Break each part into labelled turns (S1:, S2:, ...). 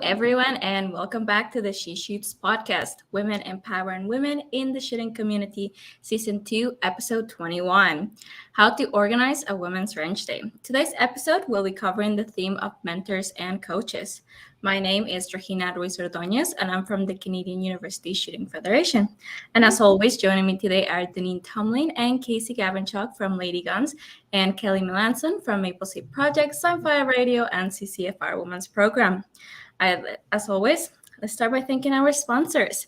S1: everyone, and welcome back to the She Shoots podcast, Women Empowering Women in the Shooting Community, Season 2, Episode 21, How to Organize a Women's Range Day. Today's episode will be covering the theme of mentors and coaches. My name is Regina Ruiz Ordóñez, and I'm from the Canadian University Shooting Federation. And as always, joining me today are Deneen Tomlin and Casey Gavinchuk from Lady Guns, and Kelly Melanson from Maple Seed Project, Sunfire Radio, and CCFR Women's Program. As always, let's start by thanking our sponsors.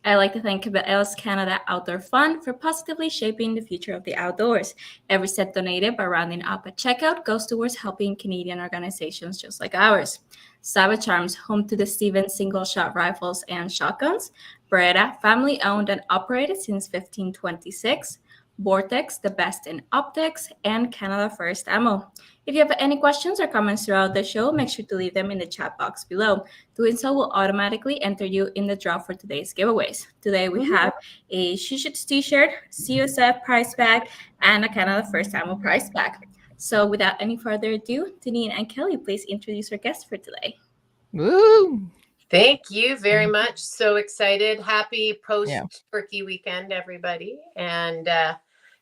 S1: I'd like to thank Cabela's Canada Outdoor Fund for positively shaping the future of the outdoors. Every cent donated by rounding up at checkout goes towards helping Canadian organizations just like ours. Savage Arms, home to the Stevens single-shot rifles and shotguns. Beretta, family-owned and operated since 1526. Vortex, the best in optics, and Canada First Ammo. If you have any questions or comments throughout the show, make sure to leave them in the chat box below. Doing so will automatically enter you in the draw for today's giveaways. Today we have a She Shoots t-shirt, CUSF prize bag, and a Canada First Ammo prize bag. So without any further ado, Deneen and Kelly, please introduce our guests for today.
S2: Woo!
S3: Thank you very much. So excited. Happy post-turkey weekend, everybody. And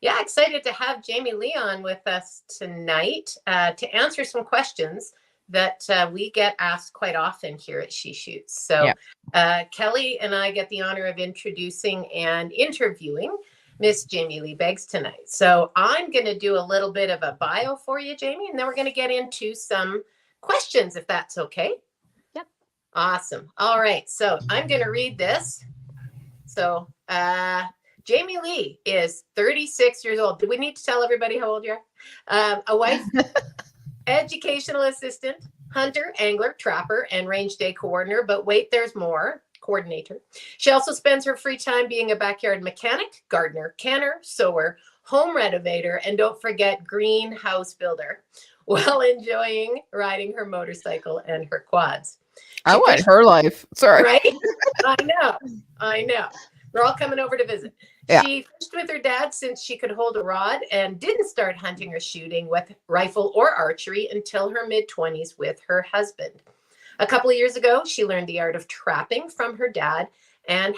S3: excited to have Jamie Lee on with us tonight to answer some questions that we get asked quite often here at She Shoots. So Kelly and I get the honor of introducing and interviewing Miss Jamie Lee Beggs tonight. So I'm going to do a little bit of a bio for you, Jamie, and then we're going to get into some questions, if that's okay.
S2: Yep.
S3: Awesome. All right. So I'm going to read this. So Jamie Lee is 36 years old. Do we need to tell everybody how old you are? A wife, educational assistant, hunter, angler, trapper, and range day coordinator. But wait, there's more. Coordinator. She also spends her free time being a backyard mechanic, gardener, canner, sewer, home renovator, and don't forget greenhouse builder, while enjoying riding her motorcycle and her quads.
S2: I want her life. Sorry.
S3: Right? I know. We're all coming over to visit. Yeah. She fished with her dad since she could hold a rod and didn't start hunting or shooting with rifle or archery until her mid-20s with her husband. A couple of years ago, she learned the art of trapping from her dad and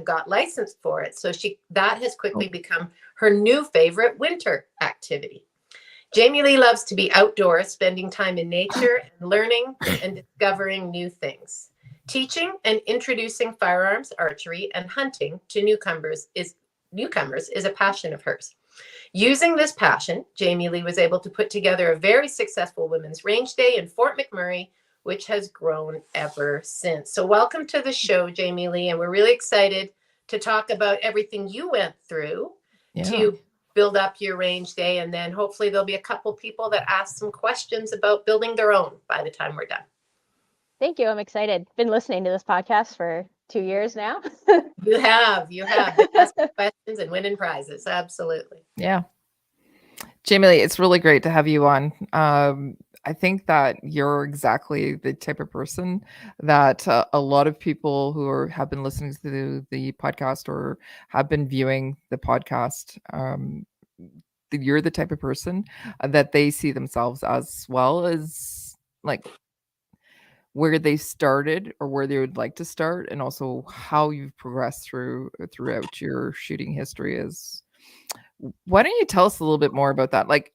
S3: got licensed for it. So that has quickly become her new favorite winter activity. Jamie Lee loves to be outdoors, spending time in nature and learning and discovering new things. Teaching and introducing firearms, archery, and hunting to newcomers is a passion of hers. Using this passion, Jamie Lee was able to put together a very successful Women's Range Day in Fort MacMurray, which has grown ever since. So welcome to the show, Jamie Lee, and we're really excited to talk about everything you went through to build up your range day, and then hopefully there'll be a couple people that ask some questions about building their own by the time we're done.
S4: Thank you. I'm excited. Been listening to this podcast for 2 years now.
S3: You have. Asking questions and winning prizes. Absolutely.
S2: Yeah. Jamie Lee, it's really great to have you on. I think that you're exactly the type of person that a lot of people who have been listening to the podcast or have been viewing the podcast, you're the type of person that they see themselves as well as like where they started or where they would like to start, and also how you've progressed throughout your shooting history is. Why don't you tell us a little bit more about that? Like,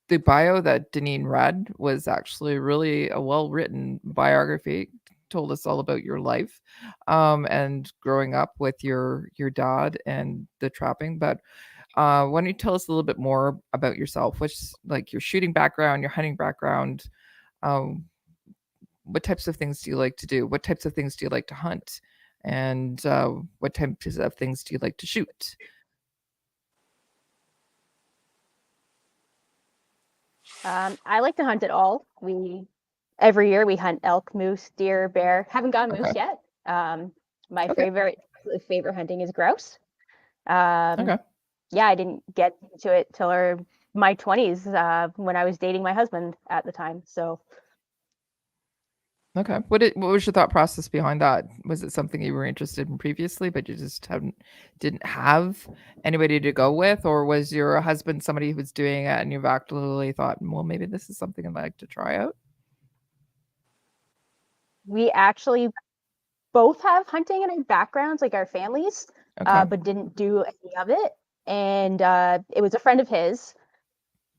S2: the bio that Deneen read was actually really a well-written biography. Told us all about your life and growing up with your dad and the trapping. But why don't you tell us a little bit more about yourself? What's like your shooting background, your hunting background? What types of things do you like to do? What types of things do you like to hunt? And what types of things do you like to shoot?
S4: I like to hunt it all. Every year we hunt elk, moose, deer, bear. Haven't gotten moose yet. My favorite hunting is grouse. Yeah, I didn't get to it till my 20s when I was dating my husband at the time. So.
S2: Okay. What was your thought process behind that? Was it something you were interested in previously, but you just didn't have anybody to go with? Or was your husband somebody who was doing it and you've actually thought, well, maybe this is something I'd like to try out?
S4: we actually both have hunting in our backgrounds, like our families, but didn't do any of it. And it was a friend of his.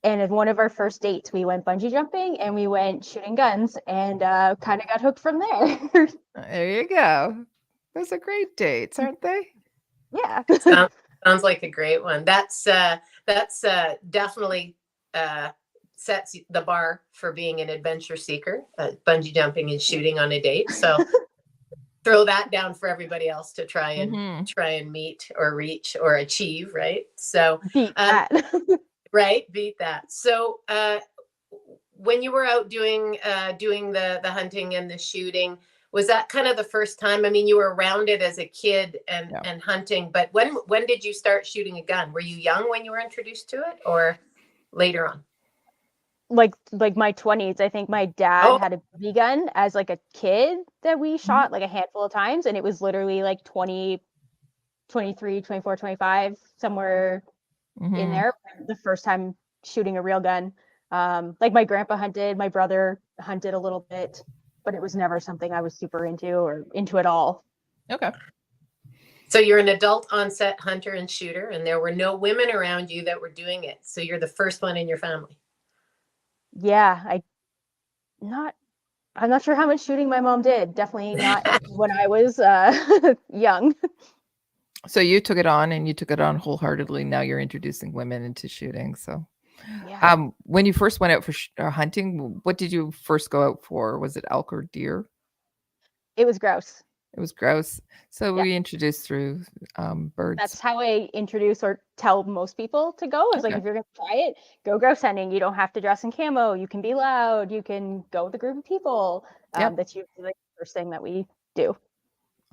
S4: And in one of our first dates, we went bungee jumping and we went shooting guns and kind of got hooked from there.
S2: There you go. Those are great dates, aren't they?
S4: Yeah.
S3: Sounds like a great one. That's definitely sets the bar for being an adventure seeker, bungee jumping and shooting on a date. So throw that down for everybody else to try and meet or reach or achieve, right? So
S4: beat that.
S3: Right, beat that. So when you were out doing the hunting and the shooting, was that kind of the first time? I mean, you were around it as a kid and hunting, but when did you start shooting a gun? Were you young when you were introduced to it, or later on?
S4: Like my 20s. I think my dad had a BB gun as like a kid that we shot like a handful of times, and it was literally like 20, 23, 24, 25, somewhere in there, the first time shooting a real gun. Like my grandpa hunted, my brother hunted a little bit, but it was never something I was super into at all.
S2: Okay.
S3: So you're an adult onset hunter and shooter, and there were no women around you that were doing it. So you're the first one in your family.
S4: Yeah, I'm not sure how much shooting my mom did. Definitely not when I was young.
S2: So you took it on, and you took it on wholeheartedly. Now you're introducing women into shooting. So, when you first went out for hunting, what did you first go out for? Was it elk or deer?
S4: It was grouse.
S2: It was grouse. So we introduced through birds.
S4: That's how I introduce or tell most people to go. It's like, if you're going to try it, go grouse hunting. You don't have to dress in camo. You can be loud. You can go with a group of people. That's usually like the first thing that we do.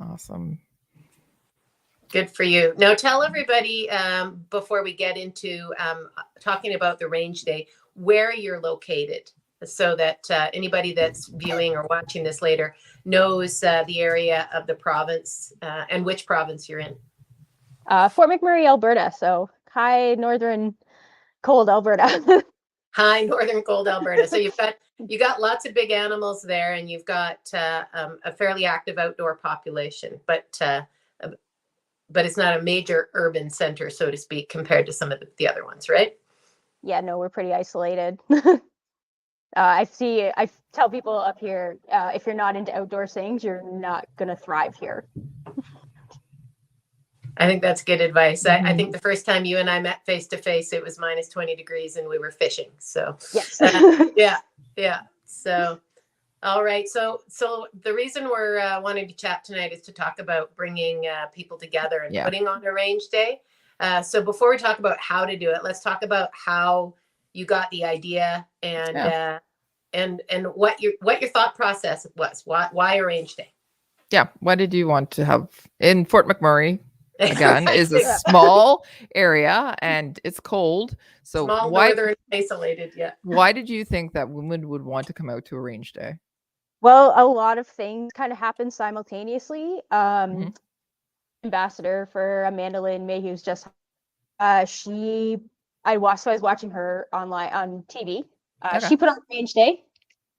S2: Awesome.
S3: Good for you. Now tell everybody, before we get into talking about the range day, where you're located, so that anybody that's viewing or watching this later knows the area of the province and which province you're in.
S4: Fort MacMurray, Alberta. So high northern cold Alberta.
S3: High northern cold Alberta. So you got lots of big animals there, and you've got a fairly active outdoor population, but it's not a major urban center, so to speak, compared to some of the other ones, right?
S4: Yeah, no, we're pretty isolated. I tell people up here, if you're not into outdoor things, you're not going to thrive here.
S3: I think that's good advice. I think the first time you and I met face to face, it was minus 20 degrees and we were fishing. So
S4: yes.
S3: Yeah. So, all right. So the reason we're wanting to chat tonight is to talk about bringing people together and putting on a range day. So before we talk about how to do it, let's talk about how you got the idea and what your thought process was. Why a range day?
S2: Yeah. Why did you want to have in Fort MacMurray? Again, is a small area and it's cold. So
S3: small, northern, isolated. Yeah.
S2: Why did you think that women would want to come out to a range day?
S4: Well, a lot of things kind of happen simultaneously. Ambassador for Amanda Lynn Mayhew's just I was watching her online on TV. She put on range day.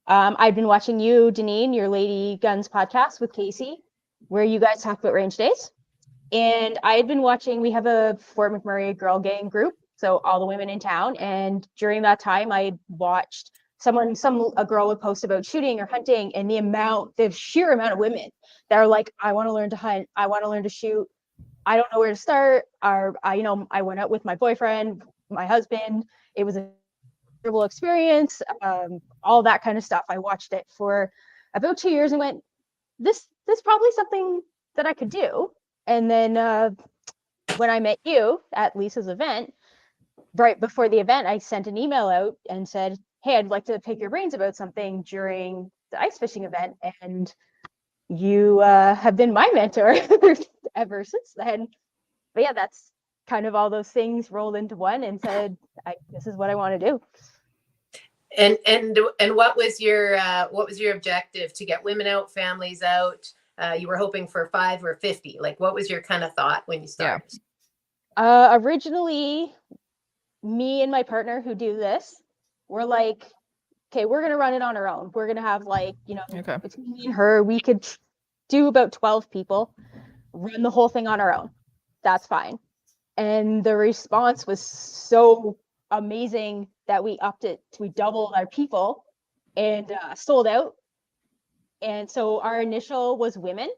S4: I've been watching you, Deneen, your Lady Guns podcast with Casey, where you guys talk about range days. And I had been watching, we have a Fort MacMurray girl gang group, so all the women in town. And during that time, I had watched a girl would post about shooting or hunting, and the sheer amount of women that are like, I want to learn to hunt, I want to learn to shoot, I don't know where to start. I went out with my boyfriend, my husband. It was a terrible experience, all that kind of stuff. I watched it for about 2 years and went, this is probably something that I could do. And then when I met you at Lisa's event, right before the event, I sent an email out and said, hey, I'd like to pick your brains about something during the ice fishing event. And you have been my mentor ever since then. But yeah, that's kind of all those things rolled into one and said, this is what I want to do.
S3: And what was your objective? To get women out, families out? You were hoping for 5 or 50. Like, what was your kind of thought when you started?
S4: Originally, me and my partner who do this, we're like, okay, we're going to run it on our own. We're going to have like,
S2: Okay.
S4: between me and her, we could do about 12 people, run the whole thing on our own. That's fine. And the response was so amazing that we upped it. We doubled our people and sold out. And so our initial was women.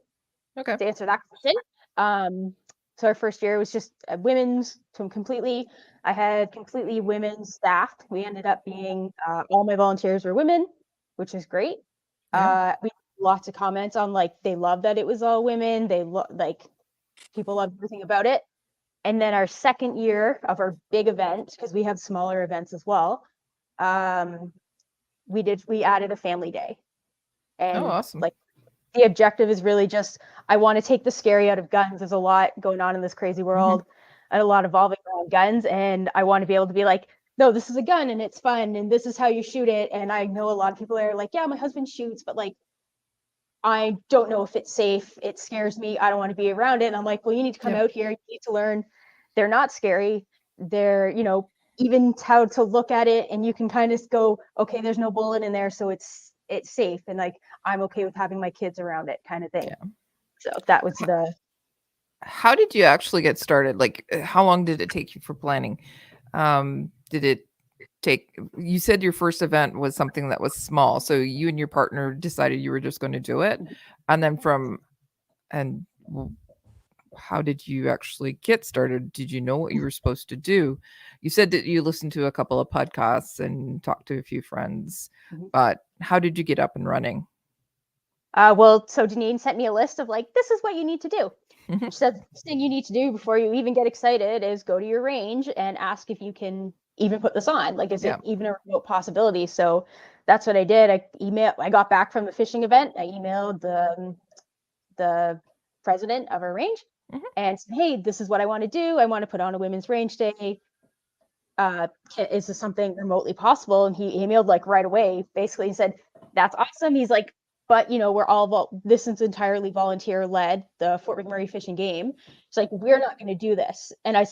S2: Okay.
S4: To answer that question. So our first year was just women's completely. I had completely women's staff. We ended up being all my volunteers were women, which is great.
S2: Yeah.
S4: We lots of comments on like they loved that it was all women. They like people loved everything about it. And then our second year of our big event, because we have smaller events as well, we added a family day. And
S2: awesome.
S4: like the objective is really just, I want to take the scary out of guns. There's a lot going on in this crazy world and a lot evolving around guns. And I want to be able to be like, no, this is a gun and it's fun and this is how you shoot it. And I know a lot of people are like, yeah, my husband shoots, but like, I don't know if it's safe. It scares me. I don't want to be around it. And I'm like, well, you need to come out here. You need to learn. They're not scary. They're, even how to look at it. And you can kind of go, okay, there's no bullet in there. So it's safe. And like, I'm okay with having my kids around it kind of thing. Yeah. So that was
S2: How did you actually get started? Like, how long did it take you for planning? Did it take, you said your first event was something that was small. So you and your partner decided you were just going to do it. And then how did you actually get started? Did you know what you were supposed to do? You said that you listened to a couple of podcasts and talked to a few friends, but how did you get up and running?
S4: Well, so Janine sent me a list of like, this is what you need to do. She said, the first thing you need to do before you even get excited is go to your range and ask if you can even put this on. Like, is it even a remote possibility? So that's what I did. I got back from the fishing event. I emailed the president of our range and said, hey, this is what I want to do. I want to put on a women's range day. Is this something remotely possible? And he emailed like right away, basically he said, that's awesome. He's like, but we're all this is entirely volunteer led, the Fort MacMurray fishing game. It's like, we're not going to do this. And I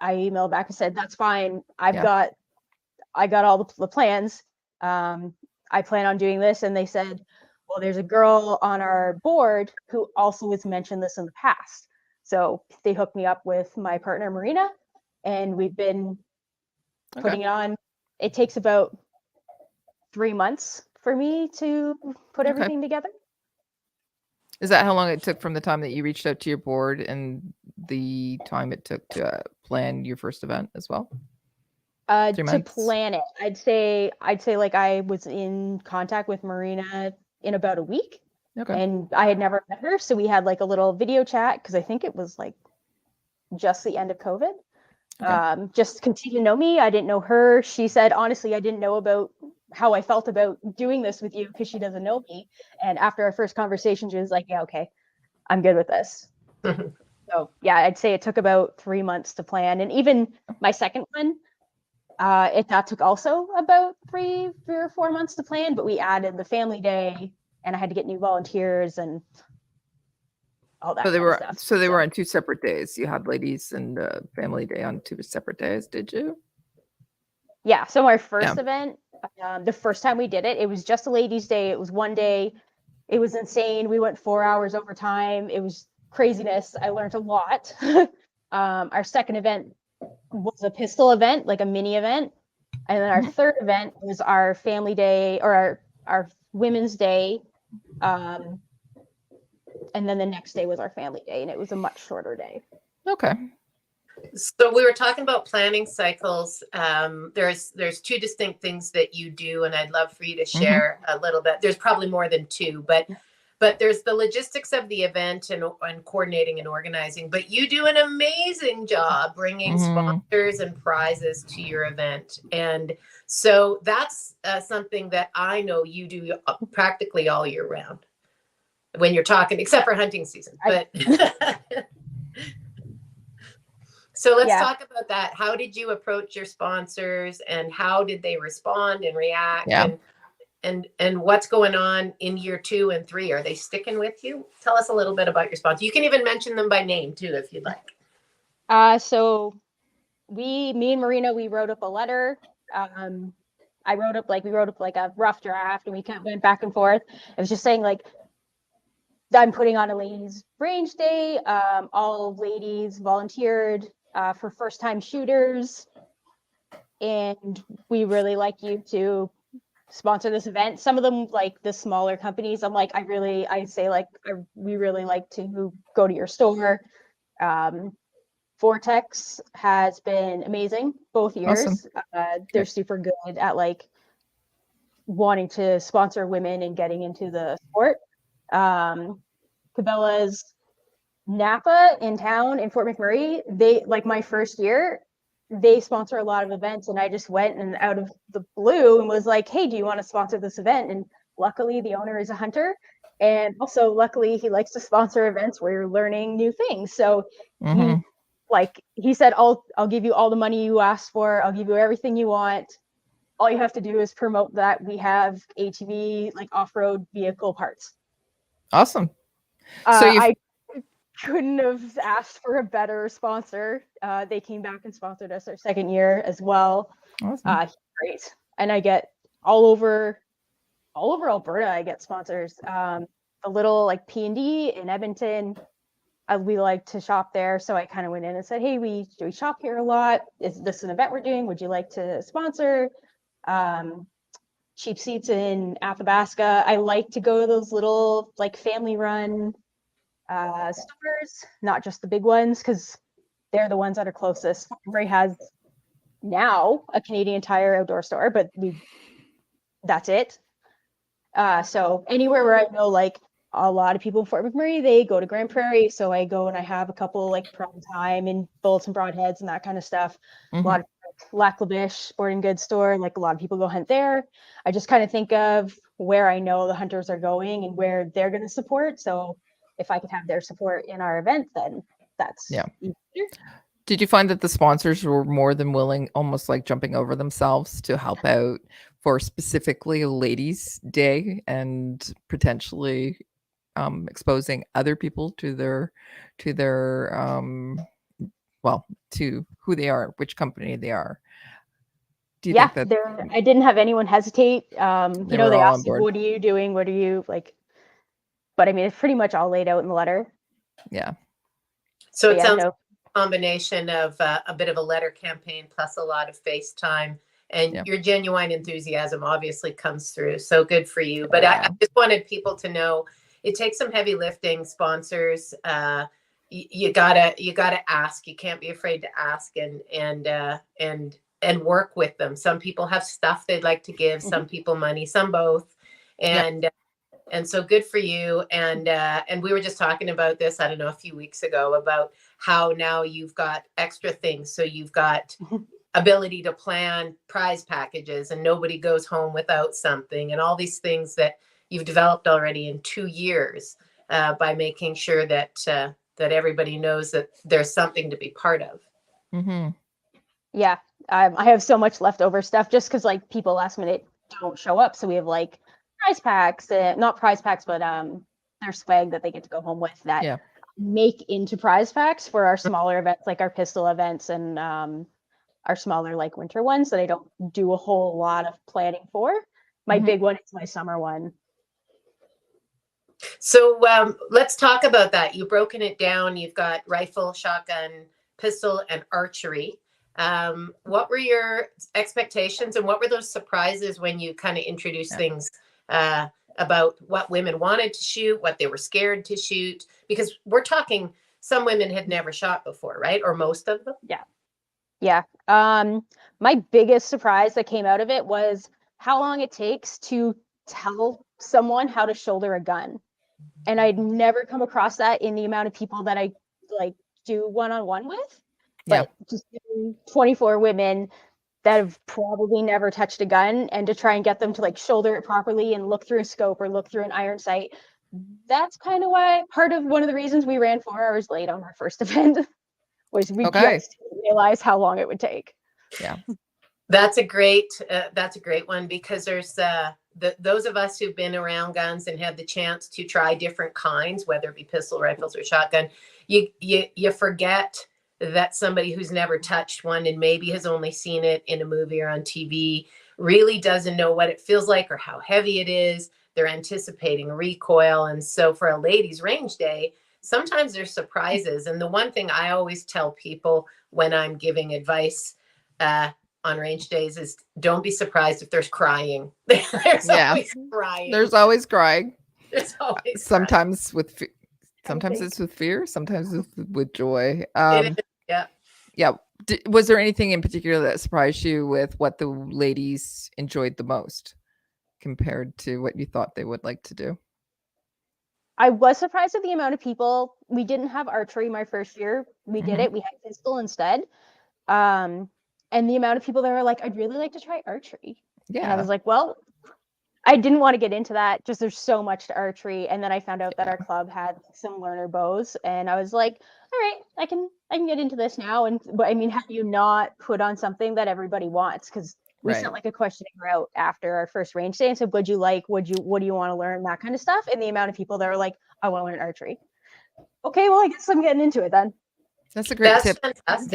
S4: emailed back and said, that's fine. I got all the plans. I plan on doing this. And they said, well, there's a girl on our board who also has mentioned this in the past. So they hooked me up with my partner, Marina, and we've been putting it on. It takes about 3 months for me to put everything together.
S2: Is that how long it took from the time that you reached out to your board and the time it took to plan your first event as well?
S4: 3 months? To plan it, I'd say like I was in contact with Marina in about a week. And I had never met her, so we had like a little video chat because I think it was like just the end of COVID. Just continue to know me. I didn't know her. She said, honestly, I didn't know about how I felt about doing this with you because she doesn't know me. And after our first conversation, she was like, yeah, okay, I'm good with this. So yeah, I'd say it took about 3 months to plan. And even my second one, that took also about 3 or 4 months to plan, but we added the family day and I had to get new volunteers and all that.
S2: So they were on 2 separate days. You had ladies and family day on 2 separate days, did you?
S4: Yeah. So our first event, the first time we did it, it was just a ladies' day. It was one day. It was insane. We went 4 hours overtime. It was craziness. I learned a lot. Our second event was a pistol event, like a mini event. And then our third event was our family day or our women's day. And then the next day was our family day, and it was a much shorter day.
S2: Okay.
S3: So we were talking about planning cycles. There's 2 distinct things that you do, and I'd love for you to share a little bit. There's probably more than 2, but there's the logistics of the event and coordinating and organizing. But you do an amazing job bringing sponsors and prizes to your event, and so that's something that I know you do practically all year round. When you're talking, except for hunting season, but so let's talk about that. How did you approach your sponsors and how did they respond and react? And what's going on in year 2 and 3? Are they sticking with you? Tell us a little bit about your sponsors. You can even mention them by name too, if you'd like.
S4: So me and Marina, we wrote up a letter. we wrote up like a rough draft, and we kind of went back and forth. It was just saying like, I'm putting on a ladies range day. All ladies volunteered for first time shooters, and we really like you to sponsor this event. Some of them, like the smaller companies, I'm like, we really like to go to your store. Vortex has been amazing both years.
S2: Awesome.
S4: They're super good at like wanting to sponsor women and getting into the sport. Cabela's Napa in town in Fort MacMurray, they, like, my first year, they sponsor a lot of events, and I just went and out of the blue and was like, hey, do you want to sponsor this event? And luckily the owner is a hunter, and also luckily he likes to sponsor events where you're learning new things. So he said, I'll give you all the money you asked for, I'll give you everything you want, all you have to do is promote that we have ATV, like off-road vehicle parts.
S2: Awesome.
S4: So I couldn't have asked for a better sponsor. They came back and sponsored us our second year as well.
S2: Awesome.
S4: Great. And I get all over Alberta, I get sponsors. A little like P&D in Edmonton, we like to shop there. So I kind of went in and said, hey, we shop here a lot. Is this an event we're doing? Would you like to sponsor? Cheap Seats in Athabasca. I like to go to those little like family run stores, not just the big ones, because they're the ones that are closest. Fort has now a Canadian Tire outdoor store, but that's it. So anywhere where I know like a lot of people in Fort MacMurray, they go to Grand Prairie, so I go and I have a couple like Prime Time and Bullets and Broadheads and that kind of stuff. A lot of Lac La Biche sporting goods store, like a lot of people go hunt there. I just kind of think of where I know the hunters are going and where they're going to support. So if I could have their support in our event, then that's easier.
S2: Did you find that the sponsors were more than willing, almost like jumping over themselves to help out for specifically a ladies' day and potentially exposing other people to to who they are, which company they are? Do you think that
S4: I didn't have anyone hesitate. They asked, what are you doing? What are you like? But I mean, it's pretty much all laid out in the letter.
S2: Yeah.
S3: So it sounds like a combination of a bit of a letter campaign plus a lot of FaceTime, and your genuine enthusiasm obviously comes through. So good for you. But I just wanted people to know it takes some heavy lifting. Sponsors, you gotta ask. You can't be afraid to ask and work with them. Some people have stuff they'd like to give. Some people money. Some both. And so good for you. And we were just talking about this, I don't know, a few weeks ago about how now you've got extra things. So you've got ability to plan prize packages and nobody goes home without something, and all these things that you've developed already in 2 years by making sure that everybody knows that there's something to be part of.
S4: Yeah. I have so much leftover stuff just because like people last minute don't show up. So we have like prize packs, not prize packs, but their swag that they get to go home with that make into prize packs for our smaller events, like our pistol events and our smaller like winter ones that I don't do a whole lot of planning for. My big one is my summer one.
S3: So let's talk about that. You've broken it down. You've got rifle, shotgun, pistol, and archery. What were your expectations and what were those surprises when you kind of introduced things about what women wanted to shoot, what they were scared to shoot? Because we're talking, some women had never shot before, right? Or most of them?
S4: Yeah. My biggest surprise that came out of it was how long it takes to tell someone how to shoulder a gun. And I'd never come across that in the amount of people that I like do one-on-one with. But just 24 women that have probably never touched a gun, and to try and get them to like shoulder it properly and look through a scope or look through an iron sight. That's kind of why one of the reasons we ran 4 hours late on our first event was we just didn't realize how long it would take.
S2: Yeah.
S3: That's a great one, because there's those of us who've been around guns and had the chance to try different kinds, whether it be pistol, rifles, or shotgun, you forget that somebody who's never touched one and maybe has only seen it in a movie or on TV really doesn't know what it feels like or how heavy it is. They're anticipating recoil. And so for a ladies' range day, sometimes there's surprises. And the one thing I always tell people when I'm giving advice on range days is don't be surprised if there's crying. There's always crying.
S2: There's always crying.
S3: There's always
S2: sometimes
S3: crying.
S2: Sometimes it's with fear, sometimes it's with joy.
S3: Yeah.
S2: Was there anything in particular that surprised you with what the ladies enjoyed the most compared to what you thought they would like to do?
S4: I was surprised at the amount of people. We didn't have archery my first year. We did it. We had pistol instead. And the amount of people that were like, I'd really like to try archery.
S2: Yeah.
S4: And I was like, well, I didn't want to get into that. Just there's so much to archery. And then I found out that our club had some learner bows. And I was like, all right, I can get into this now. But I mean, have you not put on something that everybody wants? Because we sent like a questionnaire out after our first range day and said, what do you want to learn? That kind of stuff. And the amount of people that were like, I want to learn archery. Okay, well, I guess I'm getting into it then.
S2: That's a great tip.
S3: Fantastic.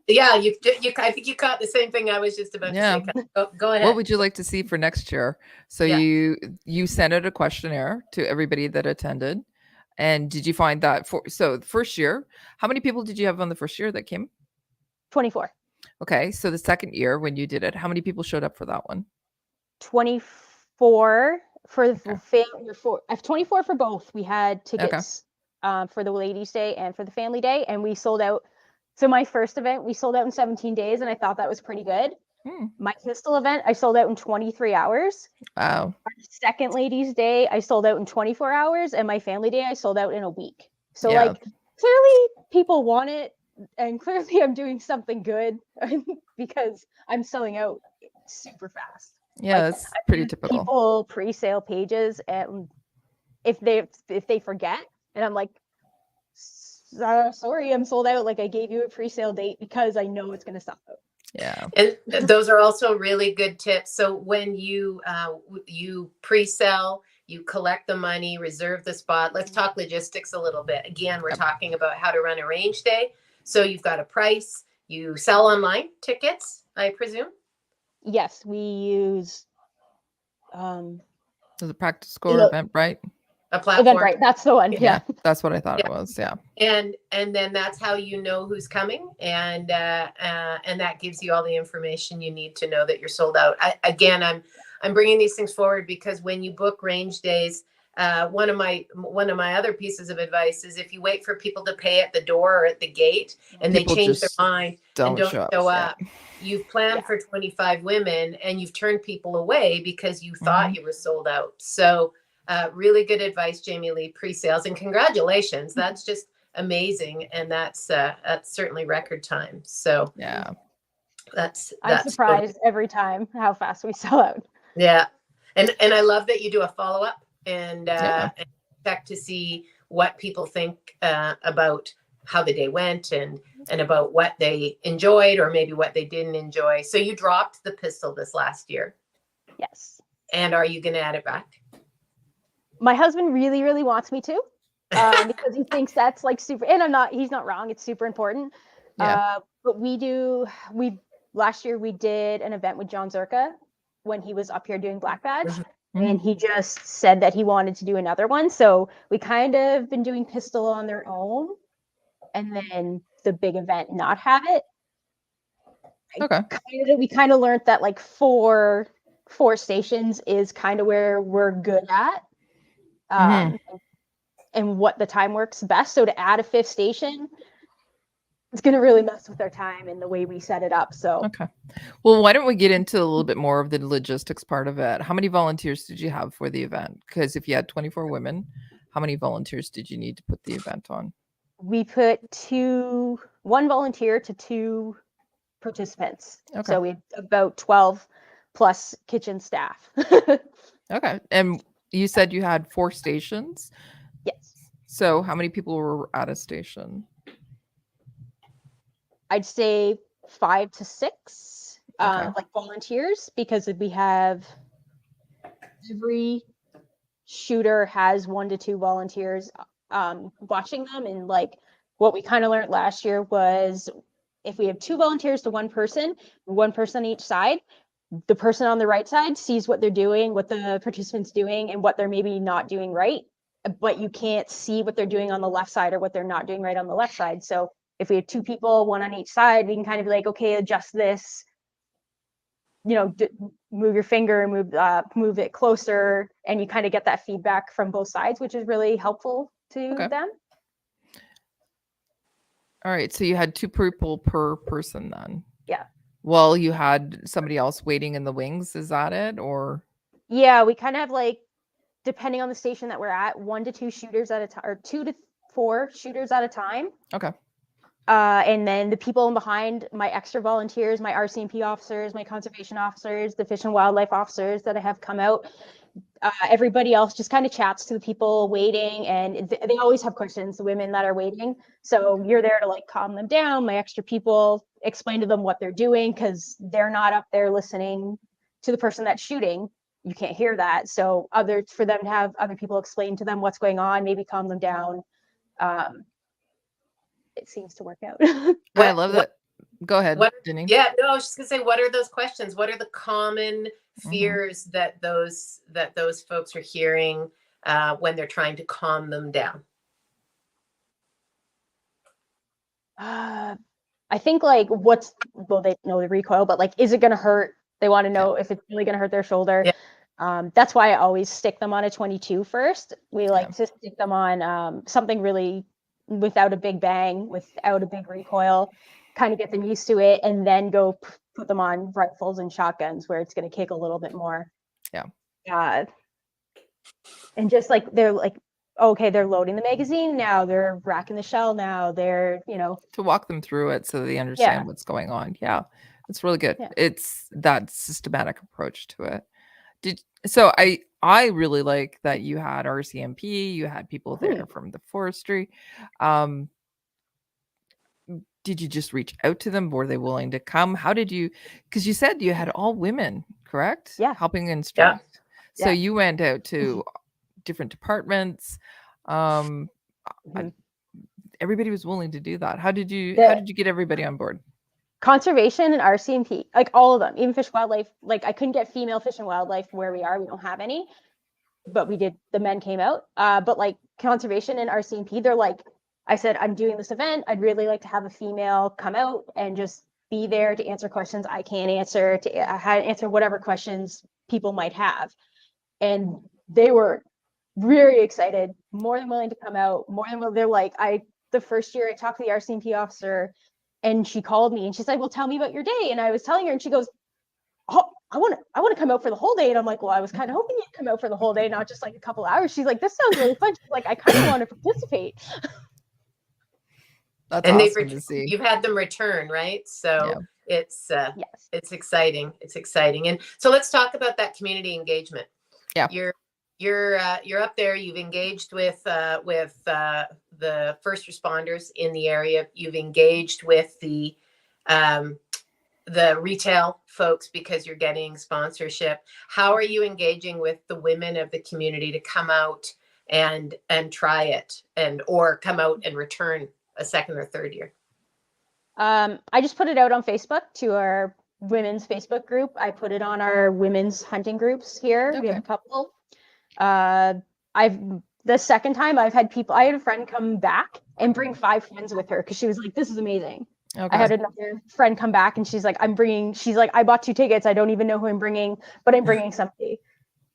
S2: Yeah.
S3: You I think you caught the same thing I was just about to say. Go ahead.
S2: What would you like to see for next year? So you sent out a questionnaire to everybody that attended. And did you find that the first year, how many people did you have on the first year that came?
S4: 24.
S2: Okay. So the second year when you did it, how many people showed up for that one?
S4: 24 for the family. 24 for both. We had tickets for the ladies' day and for the family day, and we sold out. So my first event, we sold out in 17 days, and I thought that was pretty good. My pistol event, I sold out in 23 hours.
S2: Wow.
S4: Our second ladies' day, I sold out in 24 hours, and my family day, I sold out in a week. So like clearly people want it, and clearly I'm doing something good because I'm selling out super fast.
S2: Yeah, that's pretty typical.
S4: People pre-sale pages, and if they forget, and I'm like, sorry, I'm sold out. Like I gave you a pre-sale date because I know it's going to sell out.
S2: Yeah.
S3: And those are also really good tips. So when you pre-sell, you collect the money, reserve the spot. Let's talk logistics a little bit. Again, we're talking about how to run a range day. So you've got a price. You sell online tickets, I presume?
S4: Yes, we use
S2: There's a practice score event, right?
S3: A platform.
S4: Eventbrite, that's the one. Yeah.
S2: That's what I thought it was. Yeah.
S3: And then that's how you know who's coming, and that gives you all the information you need to know that you're sold out. I'm bringing these things forward because when you book range days, one of my other pieces of advice is if you wait for people to pay at the door or at the gate and people they change their mind and don't show up, you've planned for 25 women and you've turned people away because you thought you were sold out. So really good advice, Jamie Lee, pre-sales, and congratulations. That's just amazing. And that's certainly record time. So I'm
S4: surprised every time how fast we sell out.
S3: Yeah. And I love that you do a follow-up and check to see what people think about how the day went and about what they enjoyed or maybe what they didn't enjoy. So you dropped the pistol this last year.
S4: Yes.
S3: And are you going to add it back?
S4: My husband really, really wants me to because he thinks that's like super, and he's not wrong. It's super important. Yeah. But last year we did an event with John Zerka when he was up here doing Black Badge. And he just said that he wanted to do another one. So we kind of been doing pistol on their own and then the big event not have it.
S2: Okay.
S4: We kind of learned that like four stations is kind of where we're good at. And what the time works best. So to add a fifth station, it's going to really mess with our time and the way we set it up. So,
S2: okay. Well, why don't we get into a little bit more of the logistics part of it? How many volunteers did you have for the event? Because if you had 24 women, how many volunteers did you need to put the event on?
S4: We put one volunteer to 2 participants. Okay. So we had about 12 plus kitchen staff.
S2: Okay. And you said you had 4 stations?
S4: Yes.
S2: So how many people were at a station?
S4: I'd say 5 to 6 like volunteers, because we have every shooter has 1 to 2 volunteers watching them. And like what we kind of learned last year was if we have 2 volunteers to 1 person on each side, the person on the right side sees what they're doing, what the participant's doing, and what they're maybe not doing right, but you can't see what they're doing on the left side or what they're not doing right on the left side. So if we have two people, one on each side, we can kind of be like, okay, adjust this, move your finger, move it closer, and you kind of get that feedback from both sides, which is really helpful to them.
S2: All right, so you had 2 people per person then.
S4: Yeah.
S2: Well, you had somebody else waiting in the wings. Is that it, or?
S4: Yeah, we kind of have, like, depending on the station that we're at, 1 to 2 shooters at a time, or 2 to 4 shooters at a time.
S2: Okay.
S4: And then the people in behind, my extra volunteers, my RCMP officers, my conservation officers, the fish and wildlife officers that I have come out, everybody else just kind of chats to the people waiting, and they always have questions, the women that are waiting. So you're there to, like, calm them down. My extra people explain to them what they're doing, because they're not up there listening to the person that's shooting. You can't hear that. So for them to have other people explain to them what's going on, maybe calm them down. It seems to work out.
S2: I love that. Go ahead, Denise.
S3: Yeah, no, I was just gonna say, what are those questions? What are the common fears that those folks are hearing when they're trying to calm them down?
S4: I think, like, they know the recoil, but, like, is it gonna hurt? They want to know if it's really gonna hurt their shoulder. Yeah. That's why I always stick them on a 22 first. We like to stick them on something really without a big bang, without a big recoil, kind of get them used to it, and then go put them on rifles and shotguns where it's going to kick a little bit more.
S2: Yeah.
S4: And just, like, they're like, okay, they're loading the magazine now, they're racking the shell now, they're,
S2: to walk them through it so they understand what's going on. Yeah, it's really good. It's that systematic approach to it. So I really like that you had RCMP, you had people there from the forestry. Did you just reach out to them? Were they willing to come? How did you, because you said you had all women, correct?
S4: Yeah.
S2: Helping instruct.
S3: Yeah.
S2: So you went out to different departments. Everybody was willing to do that. How did you get everybody on board?
S4: Conservation and RCMP, like, all of them, even fish and wildlife. Like, I couldn't get female fish and wildlife where we are. We don't have any, but the men came out. But, like, conservation and RCMP, they're like, I said, I'm doing this event. I'd really like to have a female come out and just be there to answer questions I can't answer, to answer whatever questions people might have. And they were very excited, more than willing to come out, they're like, the first year I talked to the RCMP officer, and she called me and she's like, well, tell me about your day. And I was telling her, and she goes, oh, I want to come out for the whole day. And I'm like, well, I was kind of hoping you'd come out for the whole day, not just, like, a couple hours. She's like, this sounds really fun. She's like, I kind of want to participate.
S2: That's awesome to see.
S3: You've had them return, right? So it's exciting. It's exciting. And so let's talk about that community engagement.
S2: Yeah.
S3: You're up there. You've engaged with the first responders in the area. You've engaged with the retail folks because you're getting sponsorship. How are you engaging with the women of the community to come out and try it, or come out and return a second or third year?
S4: I just put it out on Facebook to our women's Facebook group. I put it on our women's hunting groups here. Okay. We have a couple. The second time I had a friend come back and bring 5 friends with her because she was like, this is amazing. Okay. I had another friend come back and she's like, I bought 2 tickets. I don't even know who I'm bringing, but I'm bringing somebody.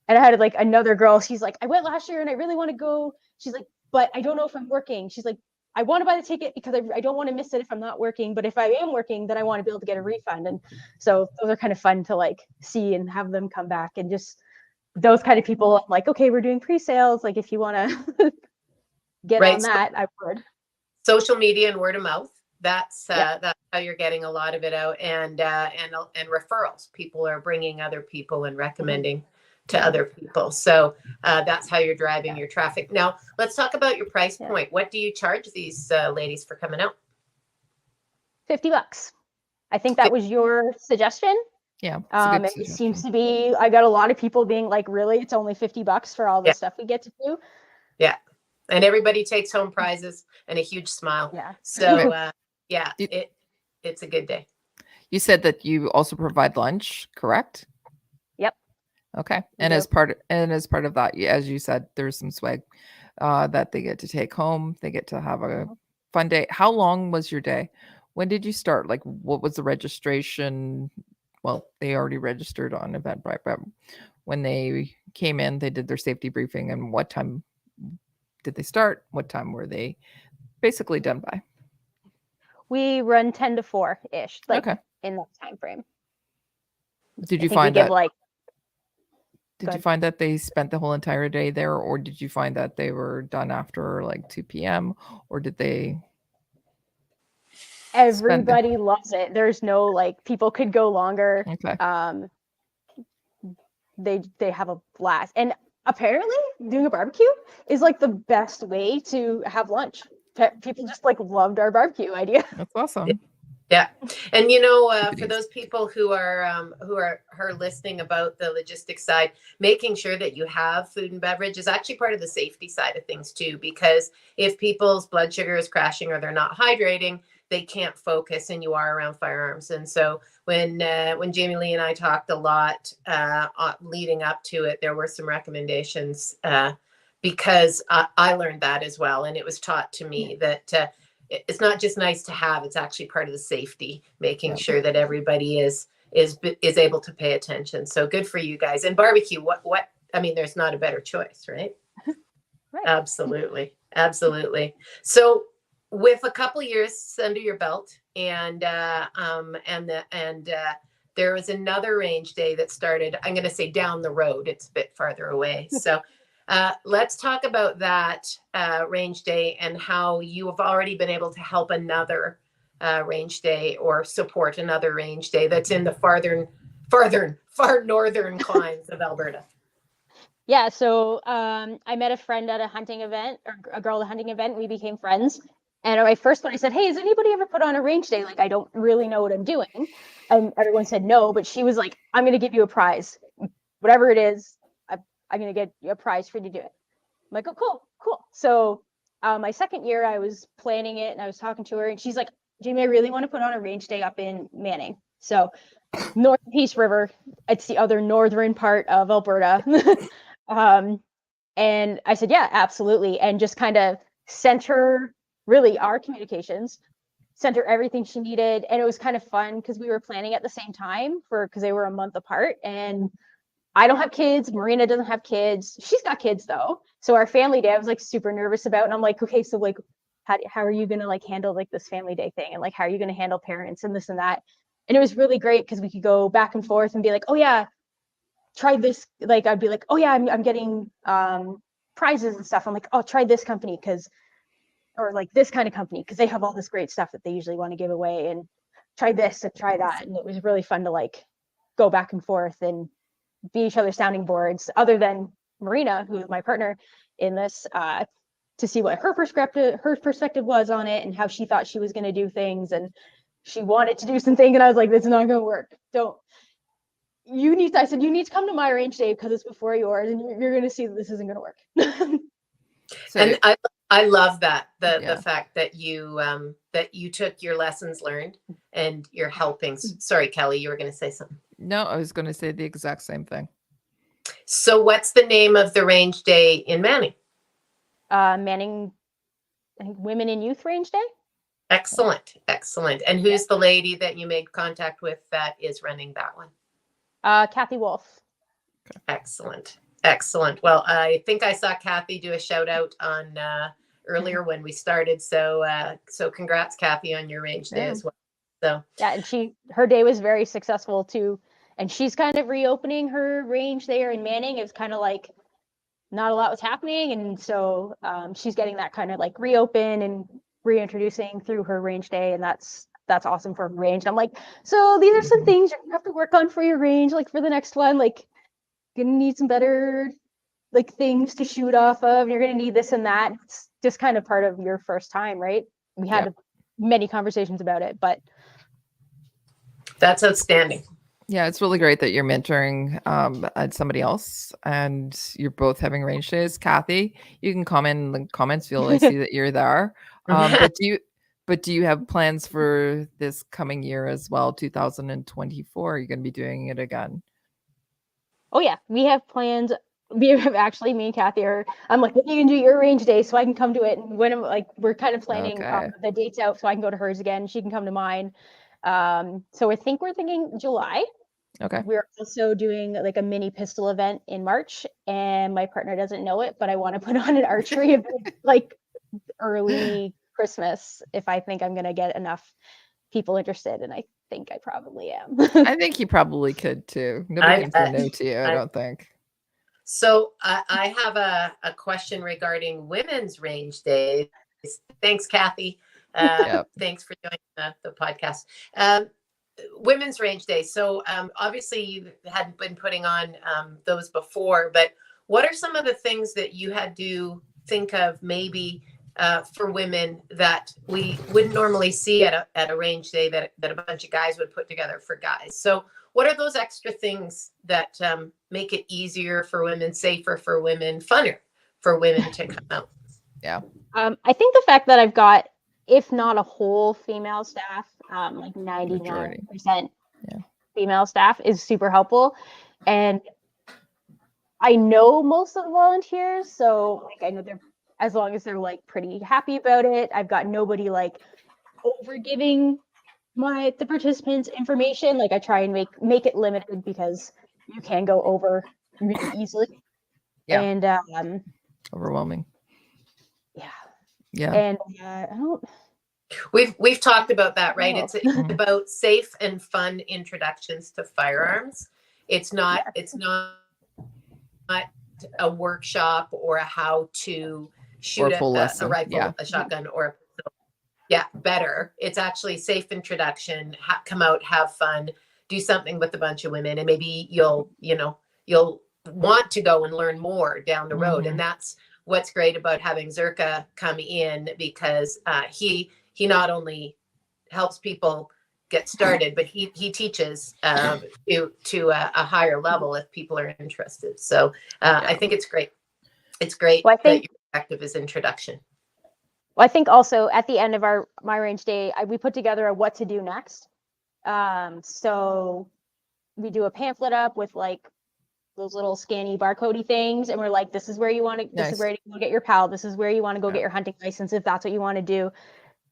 S4: And I had, like, another girl. She's like, I went last year and I really want to go. She's like, but I don't know if I'm working. She's like, I want to buy the ticket because I don't want to miss it if I'm not working. But if I am working, then I want to be able to get a refund. And so those are kind of fun to, like, see and have them come back. And just those kind of people, I'm like, okay, we're doing pre-sales. Like, if you want to get on that, I would.
S3: Social media and word of mouth. That's how you're getting a lot of it out, and referrals. People are bringing other people and recommending to other people. So that's how you're driving your traffic. Now, let's talk about your price point. What do you charge these ladies for coming out?
S4: $50. I think that was your suggestion.
S2: Yeah.
S4: It seems to be, I got a lot of people being like, really, it's only $50 for all the stuff we get to do.
S3: Yeah. And everybody takes home prizes and a huge smile.
S4: Yeah.
S3: So it's a good day.
S2: You said that you also provide lunch, correct?
S4: Yep.
S2: Okay. And as part of that, as you said, there's some swag that they get to take home. They get to have a fun day. How long was your day? When did you start? Like, what was the registration? Well, they already registered on Eventbrite, but when they came in, they did their safety briefing. And what time did they start? What time were they basically done by?
S4: We run 10 to 4-ish, like
S2: Okay.
S4: in that time frame.
S2: Did you find that? Did you
S4: Good.
S2: find that they spent the whole entire day there, or did you find that they were done after like 2 p.m., or did they?
S4: Everybody loves it. There's no like people could go longer.
S2: Okay.
S4: They have a blast, and apparently doing a barbecue is like the best way to have lunch. People just like loved our barbecue idea.
S2: That's awesome.
S3: Yeah. And for those people who are listening about the logistics side, making sure that you have food and beverage is actually part of the safety side of things too, because if people's blood sugar is crashing or they're not hydrating, they can't focus, and you are around firearms. And so when Jamie Lee and I talked a lot leading up to it, there were some recommendations because I learned that as well. And it was taught to me that it's not just nice to have, it's actually part of the safety, making sure that everybody is able to pay attention. So good for you guys. And barbecue, I mean, there's not a better choice, right?
S4: Right.
S3: Absolutely. So with a couple years under your belt and there was another range day that started, I'm going to say down the road, it's a bit farther away. So let's talk about that range day and how you have already been able to help another range day or support another range day that's in the far northern climes of Alberta.
S4: Yeah, so I met a friend at a hunting event, or a girl at a hunting event. We became friends. And my first one, I said, hey, has anybody ever put on a range day? Like, I don't really know what I'm doing. And everyone said no, but she was like, I'm going to give you a prize. Whatever it is, I'm going to get you a prize for you to do it. I'm like, oh, cool. So my second year, I was planning it and I was talking to her and she's like, Jamie, I really want to put on a range day up in Manning. So North Peace River, it's the other northern part of Alberta. And I said, yeah, absolutely. And just kind of center really our communications, center everything she needed. And it was kind of fun because we were planning at the same time because they were a month apart. And I don't have kids. Marina doesn't have kids. She's got kids though. So our family day I was like super nervous about. And I'm like, okay, so like, how are you going to like handle like this family day thing? And like, how are you going to handle parents and this and that? And it was really great because we could go back and forth and be like, oh yeah, try this. Like, I'd be like, oh yeah, I'm getting prizes and stuff. I'm like, oh, try this company or like this kind of company because they have all this great stuff that they usually want to give away, and try this and try that. And it was really fun to like go back and forth and be each other's sounding boards, other than Marina, who is my partner in this, to see what her perspective was on it and how she thought she was going to do things. And she wanted to do something, and I was like, this is not going to work. I said, you need to come to my range day because it's before yours, and you're going to see that this isn't going to work.
S3: And I love that the fact that you took your lessons learned and you're helping. Sorry, Kelly, you were going to say something.
S2: No, I was going to say the exact same thing.
S3: So what's the name of the range day in Manning?
S4: Manning, I think Women in Youth Range Day.
S3: Excellent. And who's the lady that you made contact with that is running that one?
S4: Kathy Wolf.
S3: Excellent. Well, I think I saw Kathy do a shout out on earlier when we started. So congrats, Kathy, on your range day as well. So
S4: yeah, and her day was very successful too. And she's kind of reopening her range there in Manning. It was kind of like not a lot was happening, and so she's getting that kind of like reopen and reintroducing through her range day, and that's awesome for range. I'm like, so these are some things you're gonna have to work on for your range, like for the next one, like gonna need some better like things to shoot off of. You're gonna need this and that. It's just kind of part of your first time, right? We had many conversations about it, but
S3: that's outstanding.
S2: Yeah, it's really great that you're mentoring somebody else and you're both having range days. Kathy, you can comment in the comments field. I see that you're there. But But do you have plans for this coming year as well, 2024? Are you going to be doing it again?
S4: Oh yeah, we have plans. We have actually, me and Kathy I'm like, when you can do your range day so I can come to it. And when I'm like, we're kind of planning the dates out so I can go to hers again. She can come to mine. So we're thinking July.
S2: Okay.
S4: We're also doing like a mini pistol event in March, and my partner doesn't know it, but I want to put on an archery event like early Christmas if I think I'm going to get enough people interested, and I think I probably am.
S2: I think you probably could too. Nobody can say no to you, I don't think.
S3: So I have a question regarding women's range days. Thanks, Kathy. Thanks for doing the podcast. Women's range days. So obviously you hadn't been putting on those before, but what are some of the things that you had to think of maybe for women that we wouldn't normally see at a range day that a bunch of guys would put together for guys? So what are those extra things that make it easier for women, safer for women, funner for women to come out?
S2: Yeah.
S4: I think the fact that I've got, if not a whole female staff, like 99% female staff is super helpful. And I know most of the volunteers, so like I know they're, as long as they're like pretty happy about it. I've got nobody like over giving the participants information. Like I try and make it limited because you can go over really easily.
S2: Yeah.
S4: And
S2: overwhelming.
S4: Yeah.
S2: Yeah.
S4: And I don't.
S3: We've talked about that, right? It's about safe and fun introductions to firearms. It's not a workshop or a how to shoot a rifle, a shotgun, or a pistol. Yeah, better. It's actually safe introduction. Come out, have fun, do something with a bunch of women, and maybe you'll want to go and learn more down the road. And that's what's great about having Zirka come in, because he not only helps people get started, but he teaches to a higher level if people are interested. So I think it's great. It's great that your objective is introduction.
S4: Well, I think also at the end of my range day, we put together a what to do next. So we do a pamphlet up with like those little scanny barcodey things, and we're like, this is where you want to, this is where you want to get your PAL, this is where you want to go get your hunting license if that's what you want to do.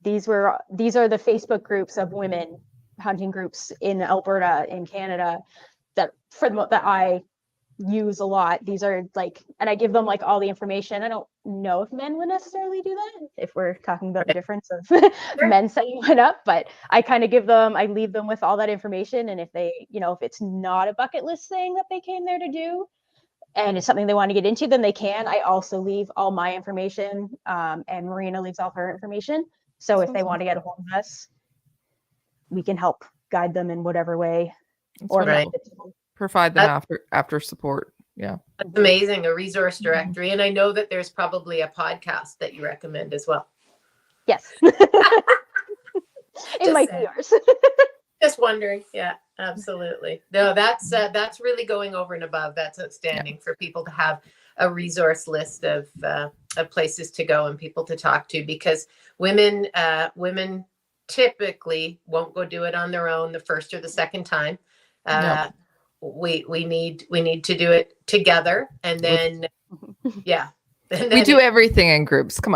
S4: These are the Facebook groups of women hunting groups in Alberta, in Canada, that I use a lot. These are like, and I give them like all the information. I don't know if men would necessarily do that, if we're talking about the difference of men setting one up, but I kind of I leave them with all that information. And if they, if it's not a bucket list thing that they came there to do, and it's something they want to get into, then they can. I also leave all my information, and Marina leaves all her information. So if they want to get a hold of us, we can help guide them in whatever way.
S2: Provide them after support. Yeah.
S3: That's amazing. A resource directory. And I know that there's probably a podcast that you recommend as well.
S4: Yes. It might be yours.
S3: Just wondering. Yeah, absolutely. No, that's really going over and above. That's outstanding for people to have a resource list of places to go and people to talk to, because women typically won't go do it on their own the first or the second time. We need to do it together, and then we
S2: do everything in groups. Come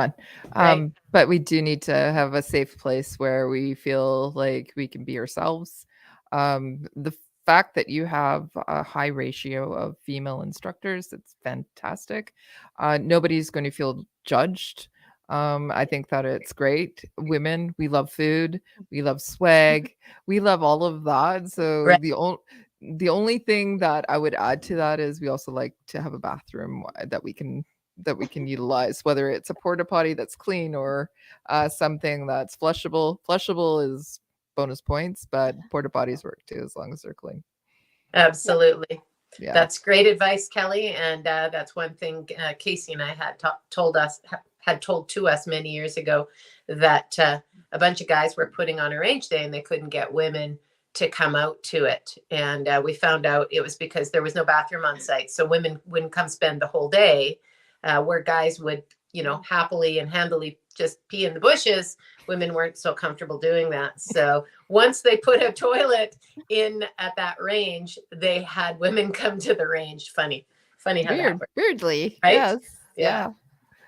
S2: on. But we do need to have a safe place where we feel like we can be ourselves. The fact that you have a high ratio of female instructors, it's fantastic. Nobody's going to feel judged. I think that it's great. Women, we love food, we love swag, we love all of that. So the only thing that I would add to that is we also like to have a bathroom that we can utilize, whether it's a porta potty that's clean or something that's flushable. Flushable is bonus points, but porta potties work too, as long as they're clean.
S3: Absolutely. Yeah. That's great advice, Kelly. And that's one thing Casey and I had told to us many years ago, that a bunch of guys were putting on a range day and they couldn't get women to come out to it. And we found out it was because there was no bathroom on site. So women wouldn't come spend the whole day, where guys would happily and handily just pee in the bushes, women weren't so comfortable doing that. So once they put a toilet in at that range, they had women come to the range. Funny how that works.
S2: Weirdly,
S3: Right?
S2: yes,
S3: Yeah.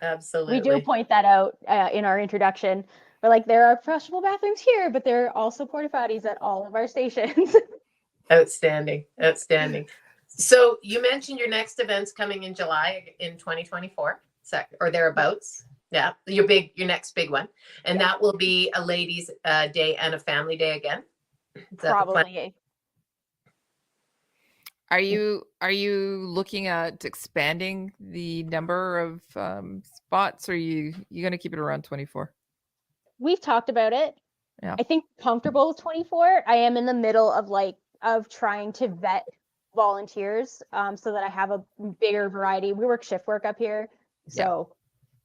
S3: Absolutely.
S4: We do point that out in our introduction. We're like, there are flushable bathrooms here, but there are also porta potties at all of our stations.
S3: Outstanding. So you mentioned your next event's coming in July in 2024, or thereabouts. Yeah, your next big one, and that will be a ladies' day and a family day again.
S4: Probably.
S2: Are you looking at expanding the number of spots, or are you going to keep it around 24?
S4: We've talked about it.
S2: Yeah.
S4: I think comfortable with 24. I am in the middle of trying to vet volunteers so that I have a bigger variety. We work shift work up here. So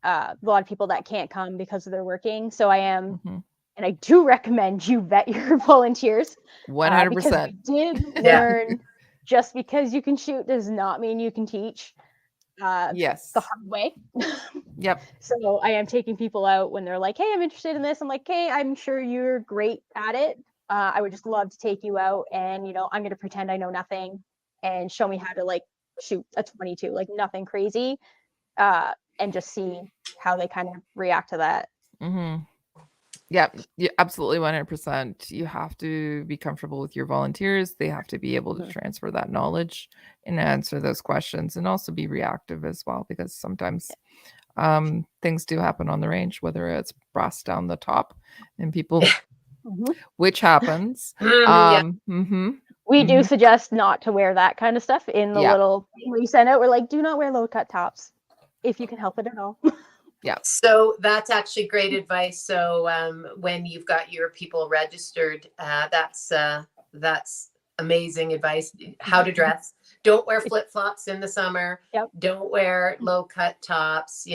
S4: a lot of people that can't come because of their working. So I am, and I do recommend you vet your volunteers.
S2: 100%.
S4: Because I did learn just because you can shoot does not mean you can teach.
S2: Yes.
S4: The hard way.
S2: Yep.
S4: So I am taking people out when they're like, hey, I'm interested in this. I'm like, hey, I'm sure you're great at it. I would just love to take you out and, I'm going to pretend I know nothing and show me how to shoot a 22, nothing crazy, and just see how they kind of react to that.
S2: Mm-hmm. Yeah, absolutely 100%. You have to be comfortable with your volunteers. They have to be able to transfer that knowledge and answer those questions, and also be reactive as well, because sometimes things do happen on the range, whether it's brass down the top and people, which happens.
S4: We do suggest not to wear that kind of stuff in the little thing we send out. We're like, do not wear low cut tops if you can help it at all.
S2: Yeah.
S3: So that's actually great advice. So when you've got your people registered, that's amazing advice. How to dress. Don't wear flip-flops in the summer.
S4: Yep.
S3: Don't wear low-cut tops,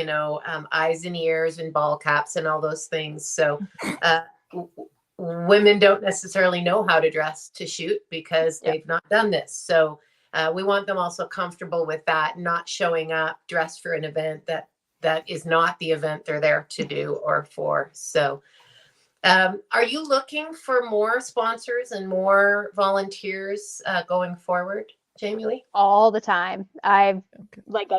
S3: eyes and ears and ball caps and all those things. So women don't necessarily know how to dress to shoot because they've not done this. So we want them also comfortable with that, not showing up dressed for an event that is not the event they're there to do or for. So are you looking for more sponsors and more volunteers going forward, Jamie Lee?
S4: All the time. I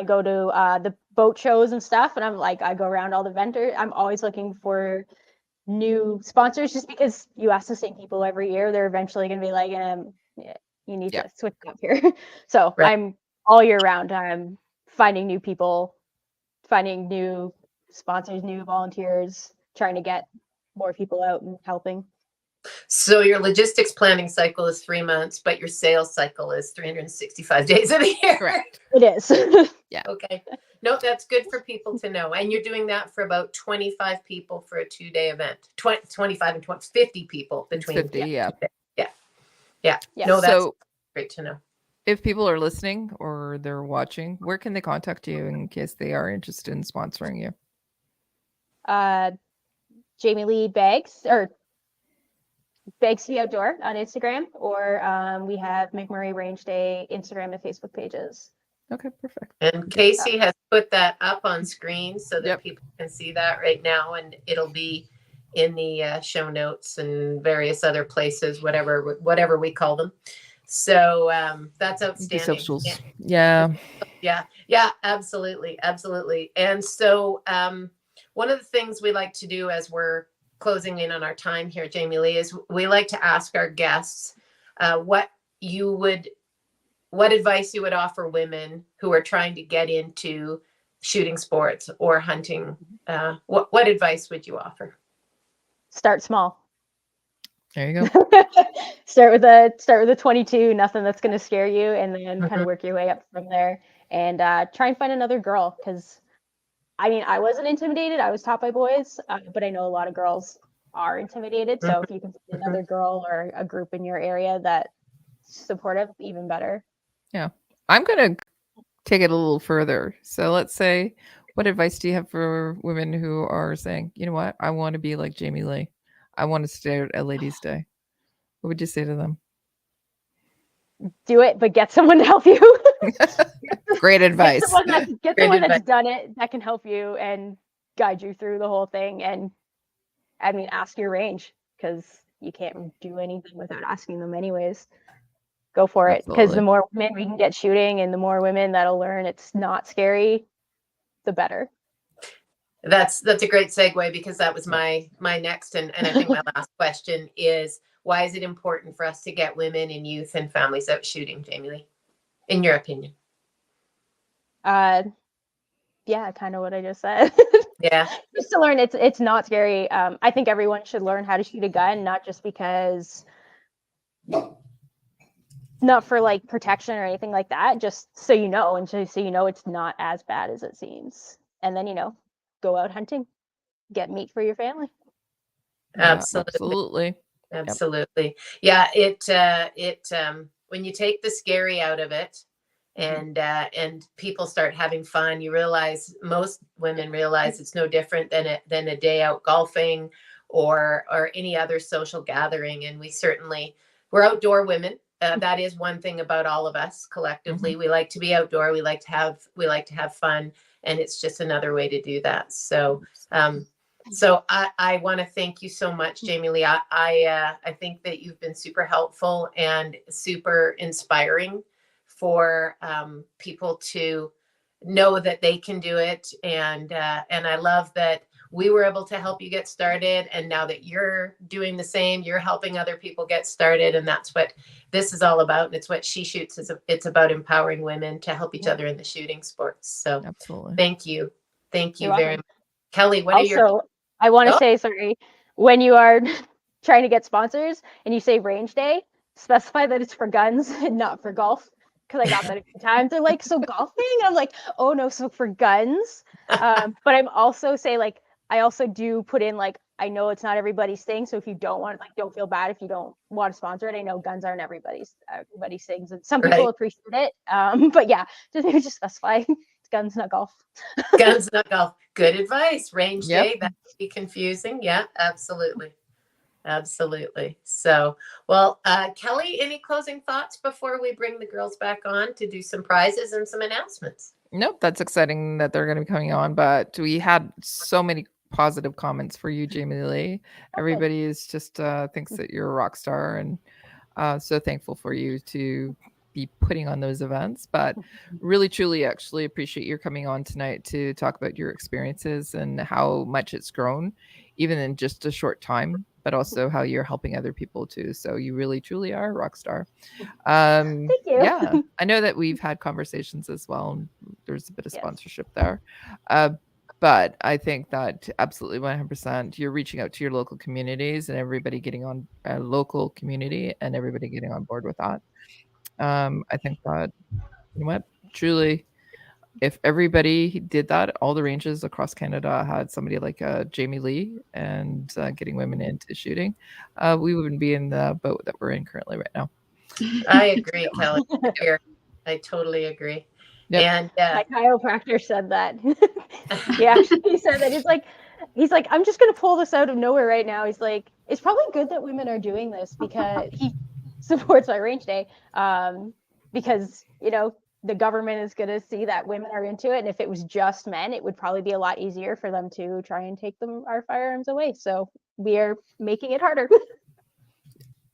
S4: go to the boat shows and stuff, and I go around all the vendors. I'm always looking for new sponsors, just because you ask the same people every year, they're eventually going to be like, you need to switch up here. So I'm all year round. I'm finding new people, finding new sponsors, new volunteers, trying to get more people out and helping.
S3: So your logistics planning cycle is 3 months, but your sales cycle is 365 days of the year.
S2: Correct.
S4: It is.
S2: Yeah.
S3: Okay. No, that's good for people to know. And you're doing that for about 25 people for a 2-day event. 25 and 50 people between
S2: 50, yeah.
S3: No, that's great to know.
S2: If people are listening or they're watching, where can they contact you in case they are interested in sponsoring you?
S4: Jamie Lee Bags, or Bags to the Outdoor on Instagram, or we have MacMurray Range Day Instagram and Facebook pages.
S2: Okay, perfect.
S3: And Casey has put that up on screen so that people can see that right now, and it'll be in the show notes and various other places, whatever we call them. So that's outstanding.
S2: Socials. Yeah,
S3: absolutely. And so one of the things we like to do as we're closing in on our time here, Jamie Lee, is we like to ask our guests what advice you would offer women who are trying to get into shooting sports or hunting. What advice would you offer?
S4: Start small.
S2: There you go.
S4: Start with a 22, nothing that's going to scare you, and then kind of work your way up from there. And try and find another girl, because I wasn't intimidated. I was taught by boys, but I know a lot of girls are intimidated. So if you can find another girl or a group in your area that's supportive, even better.
S2: Yeah. I'm going to take it a little further. So let's say, what advice do you have for women who are saying, you know what, I want to be like Jamie Lee. I want to stay at Ladies' Day. What would you say to them?
S4: Do it, but get someone to help you.
S2: Great advice.
S4: Get someone that's done it, that can help you and guide you through the whole thing. And I mean, ask your range, because you can't do anything without asking them anyways. Go for it, because the more women we can get shooting and the more women that'll learn it's not scary, the better.
S3: That's a great segue, because that was my next and I think my last question is, why is it important for us to get women and youth and families out shooting, Jamie Lee, in your opinion?
S4: Yeah, kind of what I just said.
S3: Yeah.
S4: Just to learn it's not scary. I think everyone should learn how to shoot a gun, not just because, not for like protection or anything like that, just so you know, and so you know it's not as bad as it seems. And then, go out hunting, get meat for your family.
S3: Absolutely. Absolutely. Yeah. It when you take the scary out of it and people start having fun, you realize, most women realize, it's no different than a day out golfing or any other social gathering. And we're outdoor women. That is one thing about all of us collectively. We like to be outdoor. We like to have fun, and it's just another way to do that. So, I want to thank you so much, Jamie Lee. I think that you've been super helpful and super inspiring for people to know that they can do it. And I love that we were able to help you get started. And now that you're doing the same, you're helping other people get started. And that's what this is all about. And it's what She Shoots is. It's about empowering women to help each other in the shooting sports. So
S2: absolutely.
S3: Thank you. Thank you
S4: You're
S3: very
S4: welcome.
S3: much. Kelly, what
S4: also,
S3: are your...
S4: I want to say, sorry, when you are trying to get sponsors and you say range day, specify that it's for guns and not for golf. Because I got that a few times. They're like, so golfing? I'm like, oh no, so for guns. But I'm also say, like, I also do put in, like, I know it's not everybody's thing. So if you don't want, like, don't feel bad if you don't want to sponsor it. I know guns aren't everybody's things, and some people appreciate it. But yeah, just specify it's guns, not golf.
S3: Guns, not golf. Good advice. Range day, that would be confusing. Yeah, absolutely. Absolutely. So, well, Kelly, any closing thoughts before we bring the girls back on to do some prizes and some announcements?
S2: Nope, that's exciting that they're going to be coming on, but we had so many positive comments for you, Jamie Lee. Everybody is just thinks that you're a rock star, and so thankful for you to be putting on those events. But really, truly, actually appreciate your coming on tonight to talk about your experiences and how much it's grown, even in just a short time, but also how you're helping other people too. So you really, truly are a rock star.
S4: Thank you.
S2: Yeah, I know that we've had conversations as well, and there's a bit of sponsorship there. But I think that absolutely 100% you're reaching out to your local communities and everybody getting on a local community and everybody getting on board with that. I think that, you know what, truly, if everybody did that, all the ranges across Canada had somebody like Jamie Lee and getting women into shooting, we wouldn't be in the boat that we're in currently right now.
S3: I agree, Kelly. I totally agree. Yep. And
S4: my chiropractor said that. Yeah, he said that. He's like, I'm just gonna pull this out of nowhere right now. He's like, it's probably good that women are doing this, because he supports my range day. Because the government is gonna see that women are into it, and if it was just men, it would probably be a lot easier for them to try and take our firearms away. So we are making it harder.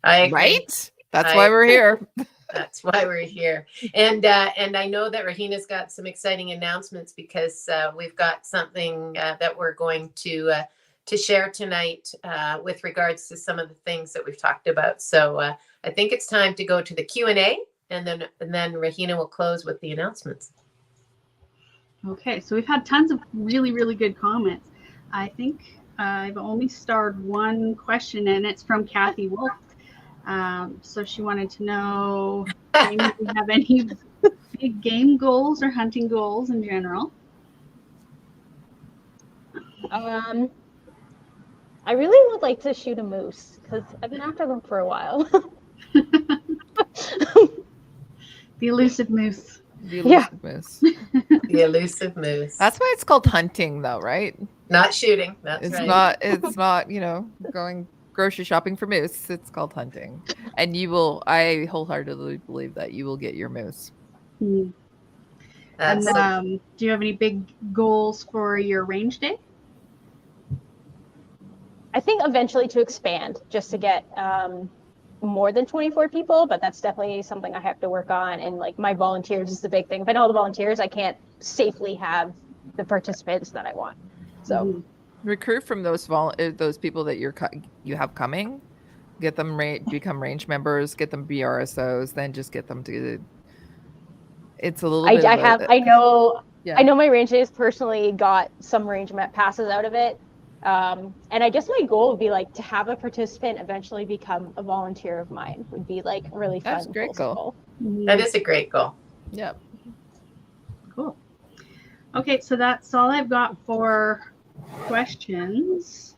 S3: I agree.
S2: Right? That's why we're here.
S3: That's why we're here. And I know that Rahina's got some exciting announcements, because we've got something that we're going to share tonight with regards to some of the things that we've talked about. So I think it's time to go to the Q&A, and then Rahina will close with the announcements.
S5: Okay, so we've had tons of really, really good comments. I think I've only starred one question, and it's from Kathy Wolf. So she wanted to know if you have any big game goals or hunting goals in general.
S4: I really would like to shoot a moose, because I've been after them for a while.
S5: The elusive moose.
S2: The elusive moose.
S3: The elusive moose.
S2: That's why it's called hunting, though, right?
S3: Not shooting. That's right.
S2: It's not, going grocery shopping for moose. It's called hunting. And I wholeheartedly believe that you will get your moose.
S5: And do you have any big goals for your range day?
S4: I think eventually to expand, just to get more than 24 people, but that's definitely something I have to work on. And like my volunteers is the big thing. If I know all the volunteers, I can't safely have the participants that I want. So
S2: recruit from those people that you have coming, get them become range members, get them BRSOs, then just get them to. It's a little bit.
S4: I know my range days personally got some range passes out of it. And I guess my goal would be like to have a participant eventually become a volunteer of mine would be like really fun.
S2: That's a great goal.
S3: That is a great goal.
S2: Yep.
S5: Cool. Okay, so that's all I've got for questions.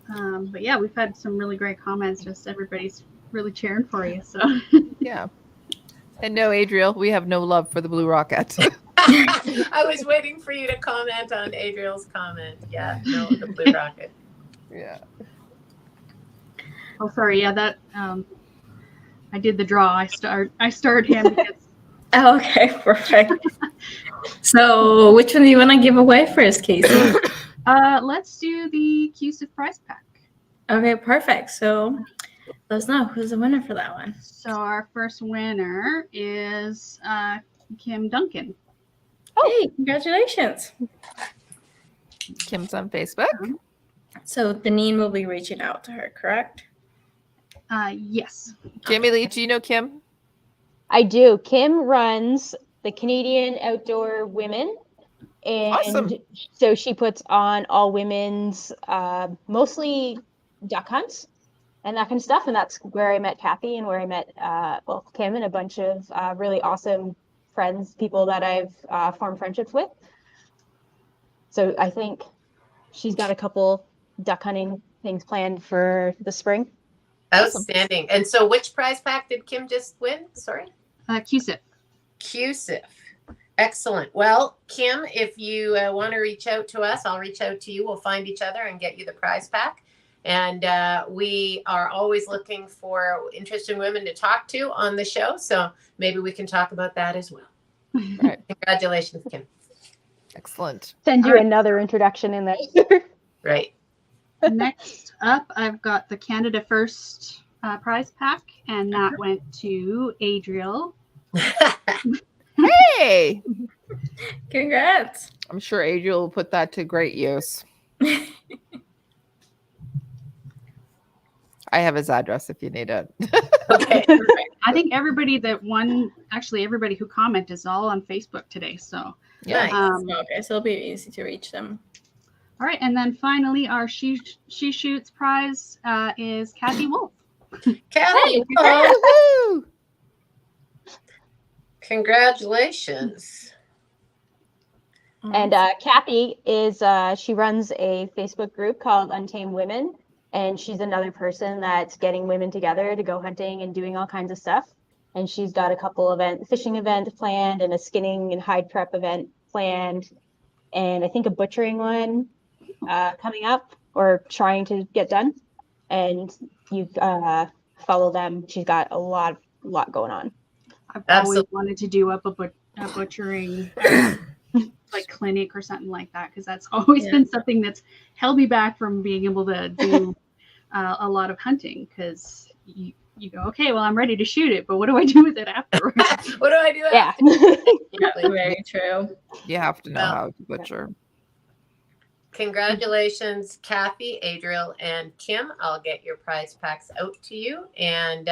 S5: But yeah, we've had some really great comments. Just everybody's really cheering for you. So
S2: yeah. And no, Adriel, we have no love for the Blue Rocket.
S3: I was waiting for you to comment on Adriel's comment. Yeah, no, the Blue Rocket.
S2: Yeah.
S5: Oh, sorry. Yeah, that I did the draw. I started him because.
S1: Okay, perfect. So, which one do you want to give away first, Casey?
S5: Let's do the CUSIF prize pack.
S1: Okay, perfect. So, let us know who's the winner for that one.
S5: So, our first winner is Kim Duncan.
S1: Hey, congratulations.
S2: Kim's on Facebook.
S1: So, Deneen will be reaching out to her, correct?
S5: Yes.
S2: Jamie Lee, do you know Kim?
S4: I do. Kim runs the Canadian Outdoor Women. And
S2: awesome.
S4: So she puts on all women's, mostly duck hunts and that kind of stuff. And that's where I met Kathy and where I met, Kim and a bunch of really awesome friends, people that I've formed friendships with. So I think she's got a couple duck hunting things planned for the spring.
S3: Outstanding. And so which prize pack did Kim just win? Sorry?
S5: CUSIF.
S3: CUSIF. Excellent. Well, Kim, if you want to reach out to us, I'll reach out to you. We'll find each other and get you the prize pack. And we are always looking for interesting women to talk to on the show. So maybe we can talk about that as well.
S2: Right.
S3: Congratulations, Kim.
S2: Excellent.
S4: Send you another introduction in there.
S3: Right.
S5: Next up, I've got the Canada First prize pack, and that went to Adriel.
S2: Hey!
S1: Congrats.
S2: I'm sure Adriel will put that to great use. I have his address if you need it.
S3: Okay.
S5: I think everybody that won, actually everybody who commented is all on Facebook today. So
S3: Yeah.
S1: Nice. Okay, so it'll be easy to reach them.
S5: All right, and then finally, our She Shoots prize is Kathy Wolf.
S3: Kathy,
S2: Woohoo!
S3: congratulations.
S4: And Kathy is, she runs a Facebook group called Untamed Women. And she's another person that's getting women together to go hunting and doing all kinds of stuff. And she's got a couple fishing events planned and a skinning and hide prep event planned. And I think a butchering one coming up or trying to get done. And you follow them. She's got a lot going on.
S5: I've always wanted to do up a butchering like clinic or something like that, because that's always been something that's held me back from being able to do a lot of hunting, because you go, okay, well, I'm ready to shoot it, but what do I do with it afterwards?
S3: What do I do after?
S1: Yeah, very true.
S2: You have to know how to butcher.
S3: Congratulations, Kathy, Adriel, and Kim. I'll get your prize packs out to you, and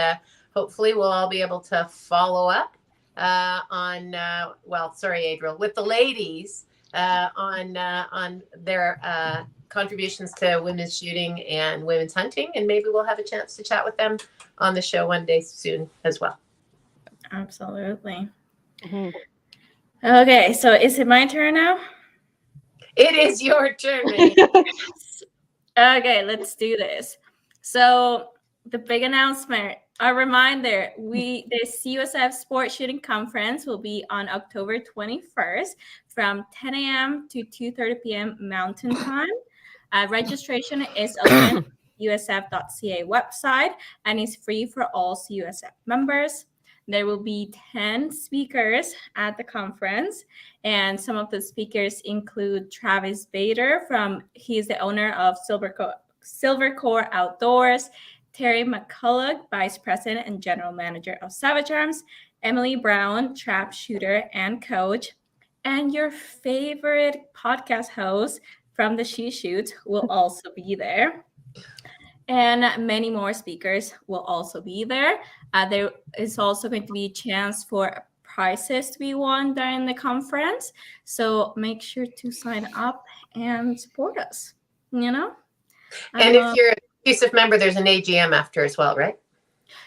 S3: hopefully we'll all be able to follow up Adriel, with the ladies on their contributions to women's shooting and women's hunting, and maybe we'll have a chance to chat with them on the show one day soon as well.
S1: Absolutely. Mm-hmm. Okay, so is it my turn now?
S3: It is your turn.
S1: Okay, let's do this. So the big announcement, a reminder, the CUSF Sports Shooting Conference will be on October 21st from 10 a.m. to 2:30 p.m. Mountain Time. Registration is open on the CUSF.ca website and is free for all CUSF members. There will be 10 speakers at the conference, and some of the speakers include Travis Bader he's the owner of Silvercore Outdoors, Terry McCullough, Vice President and General Manager of Savage Arms, Emily Brown, trap shooter and coach, and your favorite podcast host from the She Shoots will also be there. And many more speakers will also be there. There is also going to be a chance for prizes to be won during the conference. So make sure to sign up and support us,
S3: And if you're a CUSIF member, there's an AGM after as well, right?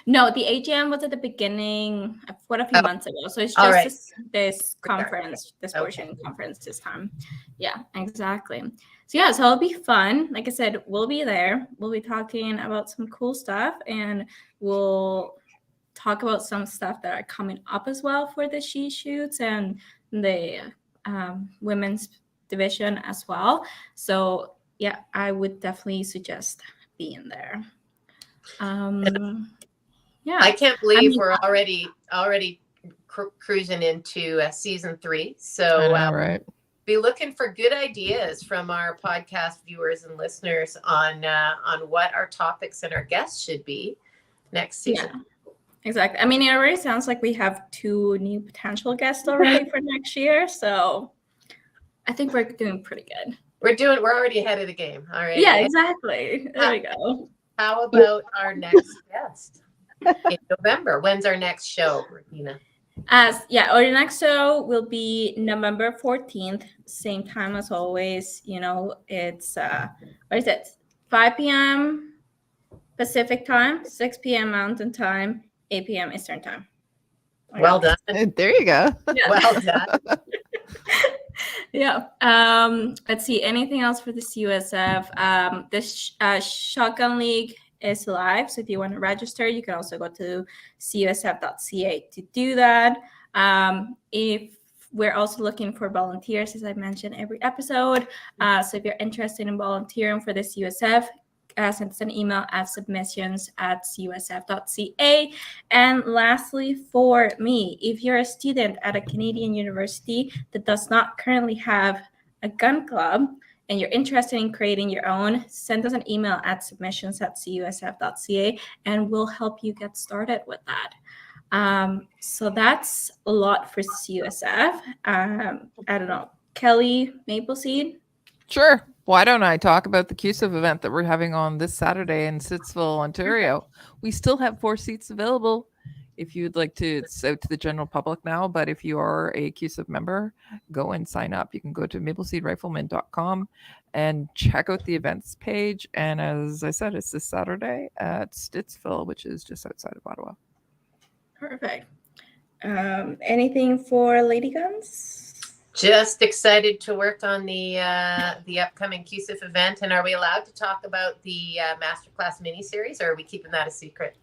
S1: No, the AGM was at the beginning, a few months ago. So it's just this conference, this portion conference this time. Yeah, exactly. So yeah, so it'll be fun. Like I said, we'll be there. We'll be talking about some cool stuff, and we'll talk about some stuff that are coming up as well for the She Shoots and the women's division as well. So yeah, I would definitely suggest being there. Yeah,
S3: I can't believe we're already cruising into season 3. So
S2: right.
S3: Be looking for good ideas from our podcast viewers and listeners on what our topics and our guests should be next season.
S1: Yeah, exactly. I mean, it already sounds like we have 2 new potential guests already for next year. So I think we're doing pretty good.
S3: We're already ahead of the game. All right.
S1: Yeah, exactly. There we go.
S3: How about our next guest in November? When's our next show, Regina?
S1: Our next show will be November 14th, same time as always. It's what is it? 5 p.m. Pacific time, 6 p.m. Mountain time, 8 p.m. Eastern time.
S3: Well done.
S2: There you go.
S1: Yeah.
S3: Well done.
S1: Yeah. Let's see. Anything else for this USF? This Shotgun League is live. So if you want to register, you can also go to cusf.ca to do that. If we're also looking for volunteers, as I mentioned every episode. So if you're interested in volunteering for this USF, send us an email at submissions@cusf.ca. And lastly, for me, if you're a student at a Canadian university that does not currently have a gun club and you're interested in creating your own, send us an email at submissions@cusf.ca and we'll help you get started with that. So that's a lot for CUSF. I don't know. Kelly Mapleseed?
S2: Sure. Why don't I talk about the CUSIF event that we're having on this Saturday in Stittsville, Ontario? We still have 4 seats available. If you'd like to, it's out to the general public now, but if you are a CUSIF member, go and sign up. You can go to mapleseedrifleman.com and check out the events page. And as I said, it's this Saturday at Stittsville, which is just outside of Ottawa.
S1: Perfect. Anything for Lady Guns?
S3: Just excited to work on the upcoming CUSIF event. And are we allowed to talk about the masterclass mini-series, or are we keeping that a secret?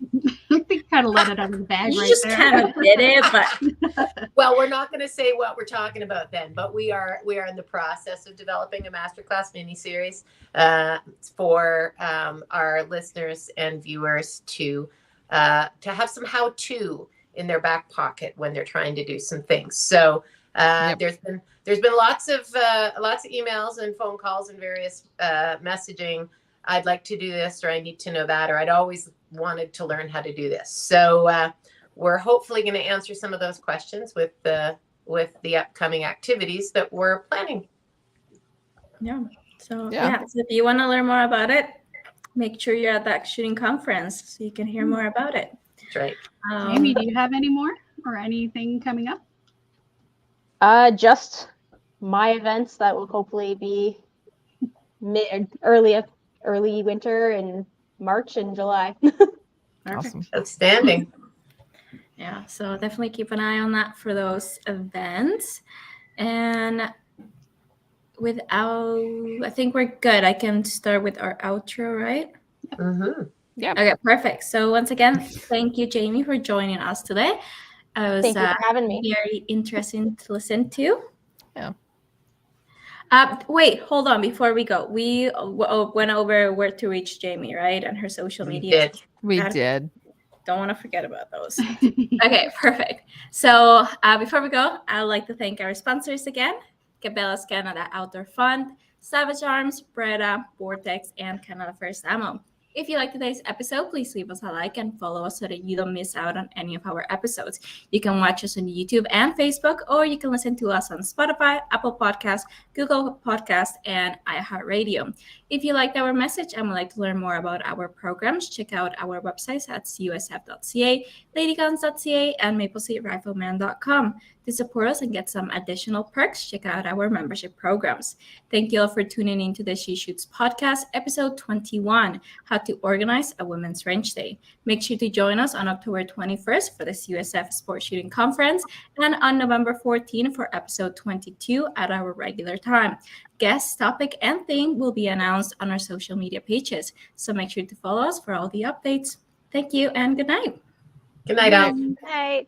S5: I think kind of let it out of the bag
S1: You
S5: right
S1: just
S5: there.
S1: kind of did it, but
S3: Well, we're not going to say what we're talking about then, but we are in the process of developing a masterclass mini-series for our listeners and viewers to have some how-to in their back pocket when they're trying to do some things. So there's been lots of emails and phone calls and various messaging. I'd like to do this, or I need to know that, or I'd always wanted to learn how to do this. So we're hopefully going to answer some of those questions with the upcoming activities that we're planning.
S1: yeah. So if you want to learn more about it, make sure you're at that shooting conference so you can hear more about it.
S3: That's right.
S5: Amy, do you have any more or anything coming up?
S4: Just my events that will hopefully be early winter in March and July.
S2: Awesome.
S3: Outstanding.
S1: Yeah, so definitely keep an eye on that for those events. And I think we're good. I can start with our outro, right?
S3: Mm-hmm.
S2: Yeah.
S1: Okay, perfect. So once again, thank you, Jamie, for joining us today. It was
S4: Thank you for having me.
S1: very interesting to listen to.
S2: Yeah.
S1: Wait, hold on. Before we go, we went over where to reach Jamie, right? And her social media.
S3: Did.
S2: We did.
S1: Don't want to forget about those. Okay, perfect. So before we go, I'd like to thank our sponsors again: Cabela's Canada Outdoor Fund, Savage Arms, Breda, Vortex, and Canada First Ammo. If you like today's episode, please leave us a like and follow us so that you don't miss out on any of our episodes. You can watch us on YouTube and Facebook, or you can listen to us on Spotify, Apple Podcasts, Google Podcasts, and iHeartRadio. If you liked our message and would like to learn more about our programs, check out our websites at cusf.ca, ladyguns.ca, and maplesleetrifleman.com. To support us and get some additional perks, check out our membership programs. Thank you all for tuning in to the She Shoots podcast, episode 21, How to Organize a Women's Range Day. Make sure to join us on October 21st for the CUSF Sports Shooting Conference and on November 14 for episode 22 at our regular time. Guest, topic, and theme will be announced on our social media pages, so make sure to follow us for all the updates. Thank you and good night.
S3: Good night, all.
S4: Night.